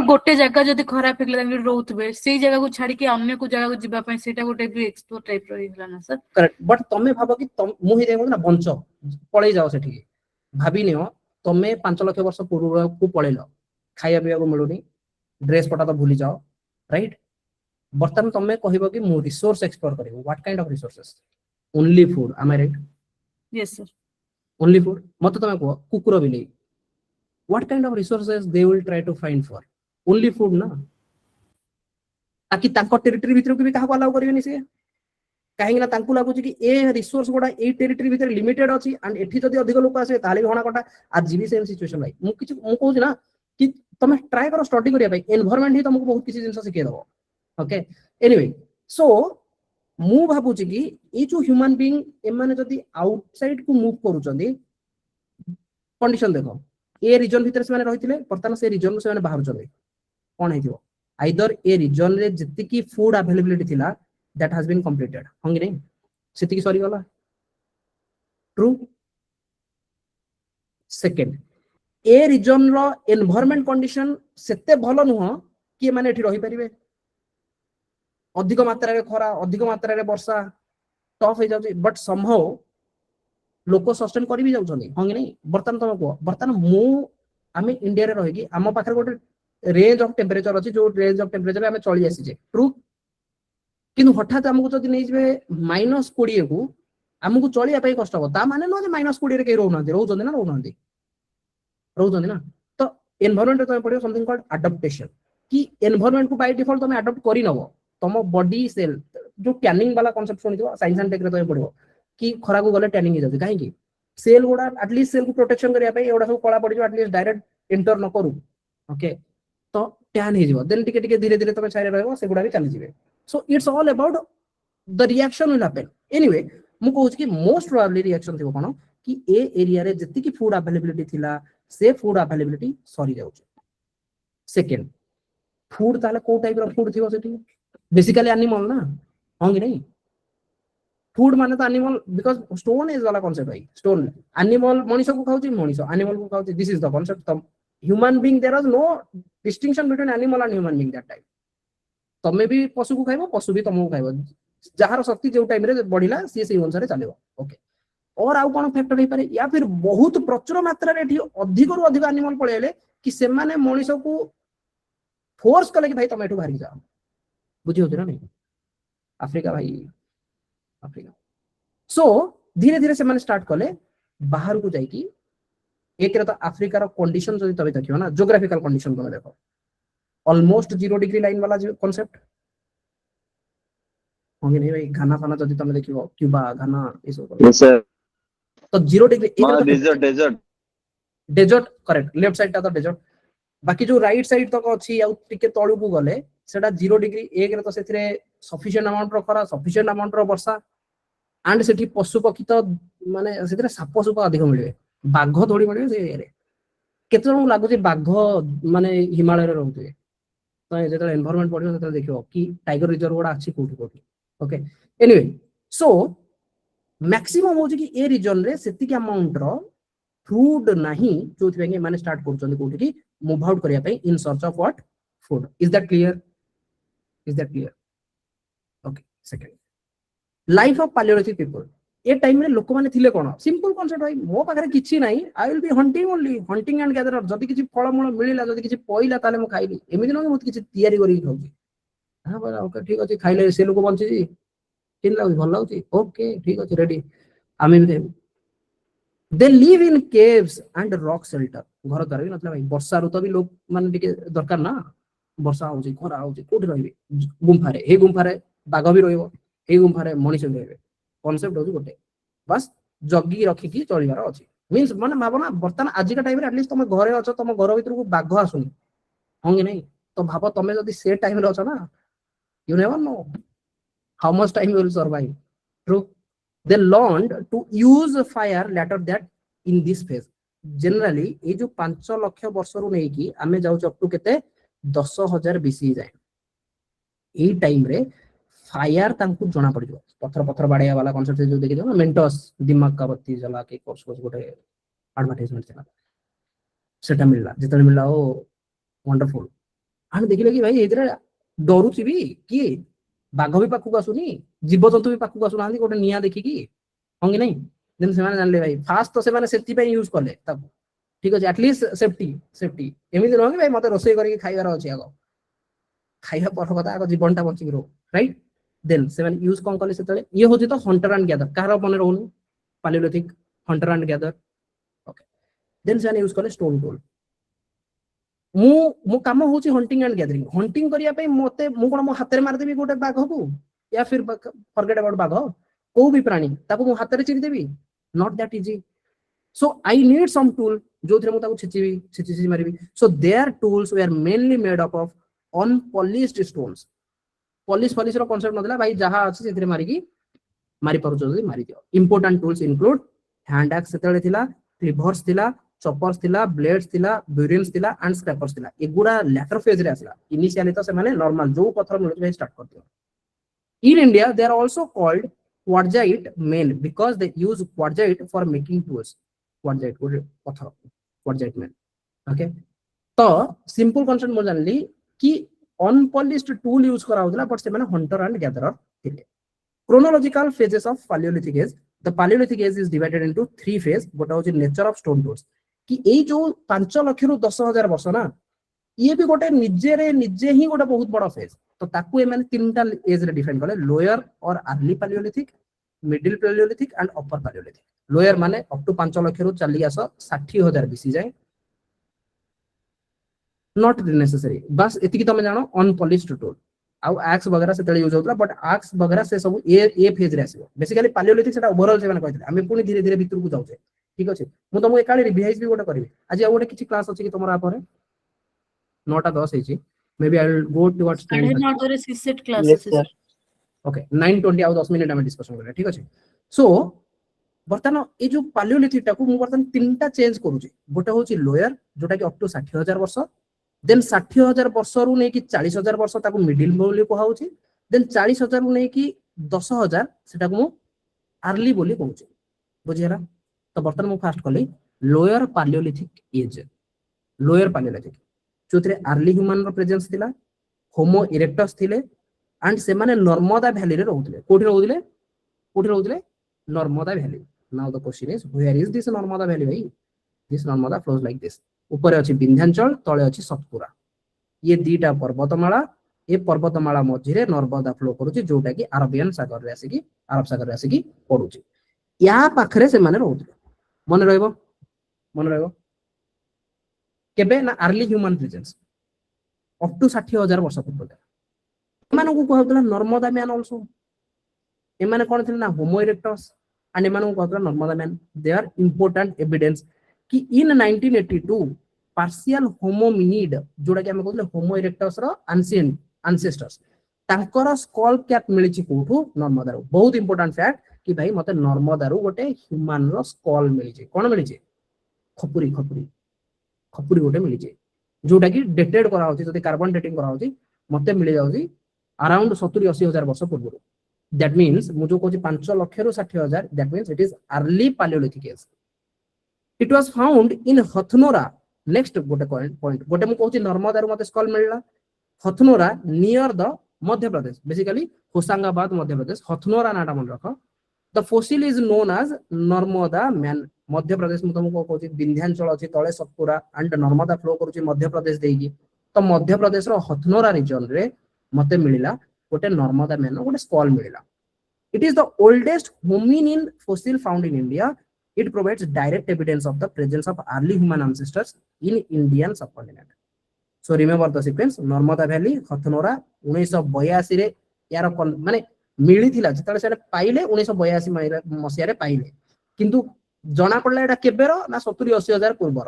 गोटे जगह जदि खराब हेगला तांगे रहउतबे सेही जगह को छाडी के अन्य को जगह को जिबा पई सेटा गोटे भी एक्सप्लोर टाइप रही हला ना सर करेक्ट बट तमे भाबो कि मु ही देखो ना बंच पळै जाओ सेठी भाबी नियो तमे 5 लाख वर्ष पूर्व को पळैलो खाइया पिया को मिलुनी ड्रेस पटा तो भूली जाओ राइट बर्तन तमे कहिबो कि मु रिसोर्स एक्सप्लोर करिवो what kind of resources only food am I right yes sir only food मत तमे को कुकुर बिले what kind of resources they will try to find for only food na ताकि तांको टेरिटरी भीतर को भी काहा को अलाउ करिवेनी से काहे ना तांको लागु कि ए रिसोर्स गोडा ए टेरिटरी भीतर लिमिटेड अछि एंड एठी जदी अधिक लोक आसे ताले भी हणा कोटा आज जीवी सेम सिचुएशन भाई मु कहू ना कि तमे ट्राई करो स्टडी करिया भाई एनवायरनमेंट ही तुमको बहुत किसी जिंस सिखे दबो ओके एनीवे सो मु भाबु कि ए जो ह्यूमन बीइंग ए माने जदी आउटसाइड को मूव करूचंदी कंडीशन देखो ए रीजन भीतर से माने रहिथिले परताना से रीजन से माने बाहर चले कोन हेतिबो आइदर ए रीजन रे जति की फूड अवेलेबिलिटी थिला दैट हैज बीन कंप्लीटेड हंगी नहीं सेति की सरी गला ट्रू सेकंड ए रीजन रो एनवायरनमेंट कंडीशन सेते भलो नुह कि माने एठी रहि परिबे अधिक मात्रा रे खरा अधिक मात्रा रे वर्षा टफ हो जाउची बट समहाउ लोक सस्टेन करी भी जाउछनी हंगे नहीं बर्तन तुम को बर्तन मु आमे इंडिया रे रहिगी आम पाखरे गोटे रेंज ऑफ टेंपरेचर अछि जो रेंज ऑफ टेंपरेचर रे आमे चली आसी जे ट्रू किंतु हठात आमको जदि नहीं जिवे -20 को आमको चलिया पाई कष्ट हो ता माने न जे -20 रे के रहउनांती रहउचंदी ना रहउचंदी ना तो एनवायरनमेंट रे तमे पड़ियो समथिंग कॉल्ड अडॉप्टेशन कि एनवायरनमेंट को बाय डिफॉल्ट तमे अडॉप्ट करि नबो तम बॉडी सेल जो टैनिंग वाला कांसेप्ट सुनिथिबो साइंस एंड टेक रे तमे पड़ियो कि खरा को गले टैनिंग हो जाती काहे कि सेल गुडा एटलीस्ट सेल को प्रोटेक्शन करिया पाई एडा सब कला पड़ियो एटलीस्ट डायरेक्ट एंटर न करू ओके तो टैन हे जिवो देन टिके टिके धीरे धीरे तमे छाइरे रहबो से गुडा भी चली जिवे so it's all about the reaction will happen anyway मु कहूछ कि मोस्ट प्रोबेबली रिएक्शन थिबो कोन कि ए एरिया रे जति की फूड अवेलेबिलिटी थिला से फूड अवेलेबिलिटी सरी जाउछ सेकंड फूड ताले को टाइप रो फूड थिबो सेठी बेसिकली एनिमल ना हां कि नहीं फूड माने तो एनिमल बिकॉज़ स्टोन इज वाला कांसेप्ट भाई स्टोन एनिमल मनुष्य को खाउची मनुष्य एनिमल को खाउची this is the concept human being there is no distinction between animal and human being that time तमे भी पशु को खाइबो पशु भी तुमको खाइबो जहार शक्ति जो टाइम रे बढ़िला सी से अनुसार चलेबो ओके और आउ कोन फैक्टर हे पारे या फिर बहुत प्रचुर मात्रा रे एठी अधिक रु अधिक एनिमल पळेले कि से माने मनुष्य को फोर्स कले कि भाई तुम एठू बाहर जाओ बुझी होती ना नहीं अफ्रीका भाई अफ्रीका सो धीरे धीरे से माने स्टार्ट कले बाहर को जाई कि एक रे तो अफ्रीका रो कंडीशन जदी तबे देखियो ना ज्योग्राफिकल कंडीशन को देखो ऑलमोस्ट 0 डिग्री लाइन वाला कांसेप्ट होंगे नहीं भाई घाना फाना जदी तमे देखियो क्यूबा घाना ए सब यस सर तो 0 degree desert desert correct left side ता तो डेजर्ट बाकी जो राइट साइड तक अछि आ टिके तळु को गले सेटा 0 डिग्री एक रे तो सेथिरे सफिशिएंट अमाउंट रो खरा सफिशिएंट अमाउंट रो वर्षा एंड सेठी पशु पक्षी तो माने सेथिरे साप सुप अधिक मिलबे बाघ थोड़ी मिलबे से रे केते जण लागु जे बाघ माने हिमालय रे रहउते तो जेतले एनवायरनमेंट पढियो सेतले देखियो कि टाइगर रिजर्व गोडा अछि कोठी कोठी ओके एनीवे सो मैक्सिमम हो कि ए रीजन रे सेति के अमाउंट रो फूड नहीं जो थि माने स्टार्ट करछन कोठी की मूव आउट करिया पे in search of what food is that clear okay second life of Palaeolithic people A time रे लोक माने थिले कोन सिंपल कांसेप्ट भाई मो पाखरे किछि नाही I will be hunting only hunting and gatherer जदी किछि फळ मूळ मिलिला जदी किछि पइला ताले मो खाइबी एमिति न मत किछि तयारी करी खाउची हां बोला ओके ठीक अछि खाइले से लोक बंची जी किन लागु भल लागुची ओके ठीक अछि रेडी आमे भी खाइबो they live in caves and rock shelter घर द्वार भी नथला भाई वर्षा ऋतु भी लोक माने टिके दरकार ना वर्षा होउची खरा होउची कोठी रहबे गुंफा रे बाघ भी रहइबो ए गुंफा रे मनुष्य भी रहबे कांसेप्ट होउची गोटे बस जगी रखी की चलिबार अछि मींस माने भावना वर्तमान आज का टाइम रे एटलीस्ट तुम घरे अछ तुम घर भीतर को बाघ आसुनी होंगे नहीं तो भाबो तमे जदी से टाइम रे अछ ना you never know how much time you will survive true they learned to use fire later that in this phase generally ए जो 5 लाख वर्ष रु नै की आमे जाउ अप टू केते 10000 बीसी जाय ए टाइम रे फायर तांकु जणा पड़ जो पत्थर बाड़िया वाला कांसेप्ट जो देखि दो ना मेंटस दिमाग का बत्ती जला के कोर्स गोटे एडवर्टाइजमेंट चला सेटा मिलला जेतले मिलला ओ वंडरफुल आन देखिले कि भाई एतरे डरुची भी की बाघ भी पाखु आसुनी जीव जंतु भी पाखु आसु नांदी गोटे निया देखि की होंगे नहीं देन से माने जानले भाई फास्ट तो से माने सेफ्टी पे यूज करले तब ठीक अछि एटलीस्ट सेफ्टी एमिति रहंगे भाई मते रोसई करी खाइबार अछि आगो खाइबा पर कथा आगो जीवनटा बंची रो राइट देन से माने यूज कोन करले सेतले ये होची तो हंटर एंड गैदर कार मने रहउनी Paleolithic hunter and gather okay then से माने यूज करले स्टोन टूल मु काम होची हंटिंग एंड गैदरिंग हंटिंग करिया पे मते मु कोन मो हाथ रे मार देबी गोटे बाघ को या फिर फॉरगेट अबाउट बाघ को भी प्राणी ताको मु हाथ रे चिरी देबी not that easy so I need some tool जो थरे मु ताको छिची मारिबी so there tools were mainly made up of unpolished stones polish रो कांसेप्ट नदला भाई जहा अछि सेथरे मारी पारु जदी मारी दियो important tools include hand axe सेतले थिला रिवर्स थिला चॉपर्स थिला ब्लेड्स थिला ब्यूरिन्स थिला एंड स्क्रैपर्स थिला एगुडा लेटर फेज रे आसला इनिशियली तो से माने नॉर्मल जो पत्थर मिलु स्टार्ट कर दियो in India they are also called quartzite men because they use quartzite for making tools quartzite पत्थर क्वार्टजाइट मेन ओके तो सिंपल कांसेप्ट मो जानली कि अनपॉलिश्ड टूल यूज करा होतला बट से माने हंटर एंड गैदरर थिले chronological phases of Paleolithic age the Paleolithic age is divided into 3 phases गोटा होची नेचर ऑफ स्टोन टूल्स कि ए जो 5 लाख रु 10000 वर्ष ना ये भी गोटे निजे ही गोटे बहुत बड़ा फेज तो तो ताकू ए माने तीनटा एज रे डिफाइन करले लोअर और early Palaeolithic middle Palaeolithic and upper Palaeolithic lower माने अप टू 5 लाख रु चली आस 60,000 बीसी जाए नॉट नेसेसरी बस एतिकी तमे जानो अनपॉलिश्ड टूल आउ एक्स वगैरह से तळे यूज होतला बट एक्स वगैरह से सब ए फेज रे आसीबो बेसिकली पैलियोलिथिक सेटा ओवरऑल से माने कहथिले हम पुनी धीरे धीरे भीतर को जाउछे ठीक अछि मु तुमको एकाले रिवाइज भी गोटा करबी आज आ गोटे किछि क्लास अछि कि तमरा पारे 9:10 हेछि maybe I will go towards 9:30 रे सीसेट क्लास Yes, আছে sir. ओके 9:20 आउ 10 मिनिट हम डिस्कशन करले ठीक अछि सो बर्तन ए जो पैलियोलिथिक टाकू मु बर्तन तीनटा चेंज करूची गोटे होची लोअर जोटा कि अप टू 60,000 वर्ष देन 60,000 वर्ष रु नै कि 40,000 वर्ष ताकू मिडिल बोली कहउची देन 40,000 रु नै कि 10,000 सेटा को मु अर्ली बोली कहउची बुझियला तो बर्तन मु फास्ट कली lower Paleolithic age lower Paleolithic जोथरे अर्ली ह्यूमन रो प्रेजेंस थिला होमो इरेक्टस थिले एंड से माने नर्मदा वैली रे रहउथिले कोठी रहउथिले Narmada valley now the question is where is this Narmada valley भाई this Narmada flows like this ऊपर अछि विंध्याचल तळे अछि सतपुरा ये दीटा पर्वतमाला ए पर्वतमाला मझिरे नर्मदा फ्लो करूची जोटा कि अरबियन सागर रे आसी कि अरब सागर रे आसी कि पडुची या पाखरे से माने रहउथिले मन रहइबो केबे ना early human presence up to 60,000 वर्ष पूर्व एमानकु कहउतला नर्मदा मैन आल्सो एमाने कोन थिले ना होमो इरेक्टस एंड एमानकु कहउतला Narmada man they are important evidence कि इन 1982 पार्शियल होमोमिनिड जोड़ा कि हम कहले होमो इरेक्टस रो एंशिएंट एंसेस्टर्स तांकर स्कल कैप मिलिछि कोठू नर्मदा रो बहुत इंपोर्टेंट फैक्ट कि भाई मते नर्मदा रो गोटे ह्यूमन रो स्कल मिलिछि कोन मिलिछि खपुरी गोटे मिलिछि जोटा कि डेटेड करा होछि जदि कार्बन डेटिंग करा होछि मते मिलि जाउछि अराउंड 70-80,000 वर्ष पूर्व दैट मींस मु जो कहछि 5 लाख रु 60,000 that means it is early Paleolithic age it was found in Hathnora next गोटे पॉइंट गोटे मु कहछि नर्मदा रो मते स्कल मिलला Hathnora near the Madhya Pradesh basically Hoshangabad Madhya Pradesh Hathnora नाटा मन रख the fossil is known as Narmada man Madhya Pradesh मु तुमको कहछि विंध्याचल अछि तळे सतपुरा एंड नर्मदा फ्लो करूछि मध्य प्रदेश देगी तो मध्य प्रदेश रो हथनोरा रीजन रे मते मिलिला गोटे नर्मदा मैन गोटे स्कल मिलिला it is the oldest hominin fossil found in India it provides direct evidence of the presence of early human ancestors in Indian subcontinent so remember the sequence Narmada valley Hathnora 1982 रे यार माने मिली थिला जतले से पाइले 1982 मसिया रे पाइले किंतु जना पड़ला एटा केबेरो ना 70-80,000 पूर्वर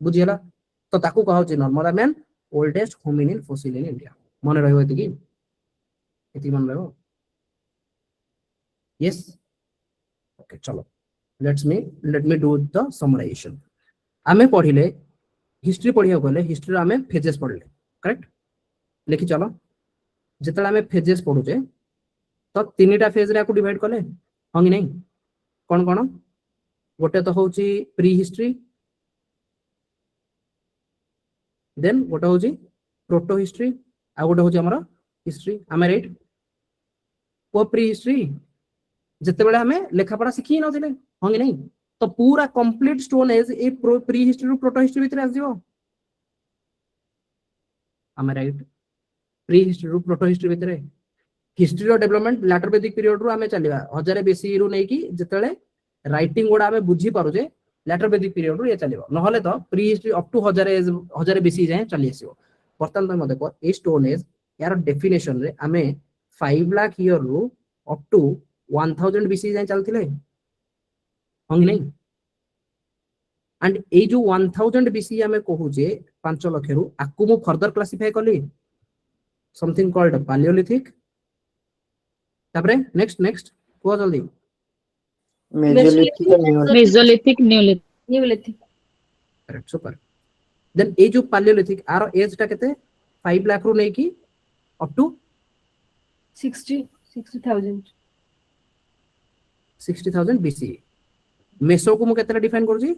बुझियला तो ताकू कहउची Narmada man oldest hominin fossil in India मन रहइबो एति मन रहइबो यस ओके चलो let me do the summarization आमे पढिले हिस्ट्री पढिया गले हिस्ट्री आमे फेजेस पढले करेक्ट लिखि चलो जेतला आमे फेजेस पढुचे तो तीनटा फेज रे को डिवाइड करले हंगी नहीं कोन गोटे तो होची प्री हिस्ट्री देन गोटे होची प्रोटो हिस्ट्री आ गोटे होची हमर हिस्ट्री आमे राइट को प्री हिस्ट्री जते बेले हमें लेखा पढ़ा सिखी न थिले हंगी नहीं तो पूरा कंप्लीट स्टोन एज ए प्री हिस्ट्री रु प्रोटो हिस्ट्री भीतर आस दियो आमे राइट प्री हिस्ट्री रु प्रोटो हिस्ट्री भीतर हिस्ट्री रो डेवलपमेंट लेटर वैदिक पीरियड रु आमे चलिबा 1000 बीसी रु नै कि जतेले राइटिंग गोडा आमे बुझी पारु जे लेटर वैदिक पीरियड रु ये चलिबो नहले तो prehistory up to 1000 BC जाय चली आसीबो वर्तमान तो मते को ए स्टोन एज यार डेफिनेशन रे आमे 5 लाख ईयर रु अप टू 1000 बीसी जाय चलथिले हंगी नहीं एंड ए जो 1000 बीसी आमे कहूजे 5 लाख रु आकु मु फर्दर क्लासिफाई कली समथिंग कॉल्ड पैलियोलिथिक तापरे नेक्स्ट को जल्दी Mesolithic, Neolithic. Correct super then ए जो पैलियोलिथिक आरो एज टा केते 5 लाख रु नै कि अप टू 60,000 बीसी मेसो को मु केतला डिफाइन करू छी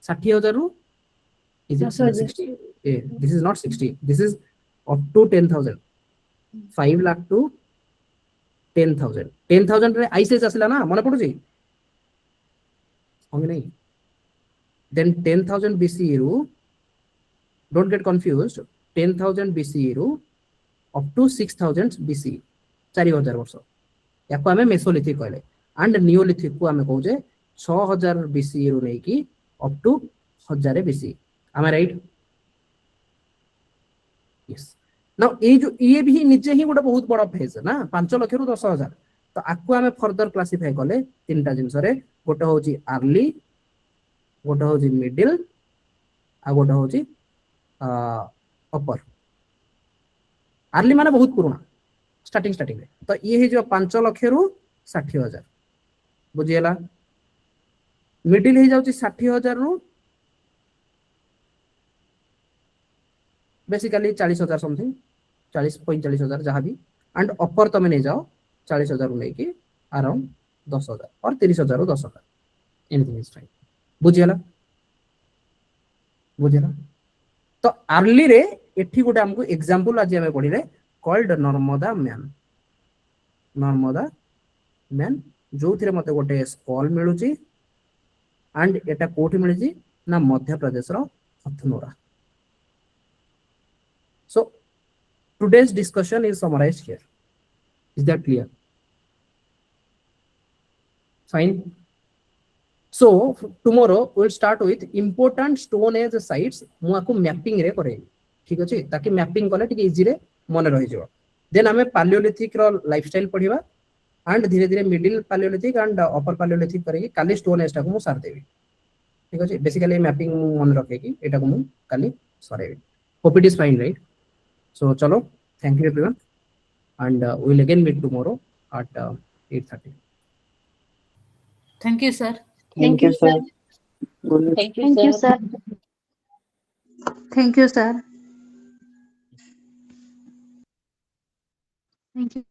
60,000 रु is it 60 this is not 60 this is up to 10,000 5 lakh to 10,000 रे आईसेस आसला ना मन पडू छी हंगे नहीं देन 10,000 बीसी रु डोंट गेट कंफ्यूज्ड 10,000 बीसी रु अप टू 6000 BC 4000 वर्ष याको आमे मेसोलिथिक कहले एंड नियोलिथिक को आमे कहूजे 6000 BC रु नै कि up to 1000 BC am I right yes now ये भी निजे ही गोटे बहुत बड़ा फेज ना 5 लाख रु 10,000 तो आकु आमे फर्दर क्लासिफाई कले तीनटा जिंस रे गोटे होची अर्ली गोटे होची मिडिल आ गोटे होची अपर अर्ली माने बहुत पुराना स्टार्टिंग रे तो ये है जो 5 लाख रु 60,000 बुझियला मिडिल ही जाउची 60,000 रु बेसिकली 40,000 समथिंग 40-45,000 जहाँ भी एंड अपर तमे नहीं जाओ 40,000 रु लेके अराउंड 10,000 और 30,000 रु 10,000 एनीथिंग इज फाइन बुझियला तो अर्ली रे एठी गोटे हमको एग्जांपल आज हमें पढिले कॉल्ड नर्मदा मैन जो थिरे मते गोटे स्कॉल मिलुची एंड एटा कोठी मिलुची ना मध्य प्रदेश रो Hathnora so today's discussion is summarized here is that clear fine so tomorrow we'll start with important stone age sites मु आको मैपिंग रे करे ठीक अछि ताकि मैपिंग कले ठीक इजी रे मन रहि जो देन हमें पालियोलिथिक रो लाइफस्टाइल पढिबा एंड धीरे धीरे middle palaeolithic and upper palaeolithic करे काली स्टोन एज टाको मु सार देबी ठीक अछि बेसिकली मैपिंग मन रखे कि एटा को मु काली सरेबी hope it is fine right so chalo thank you everyone and we'll again meet tomorrow at 8:30 Thank you, sir. Thank you, sir. Thank you, sir. Thank you, sir. Thank you.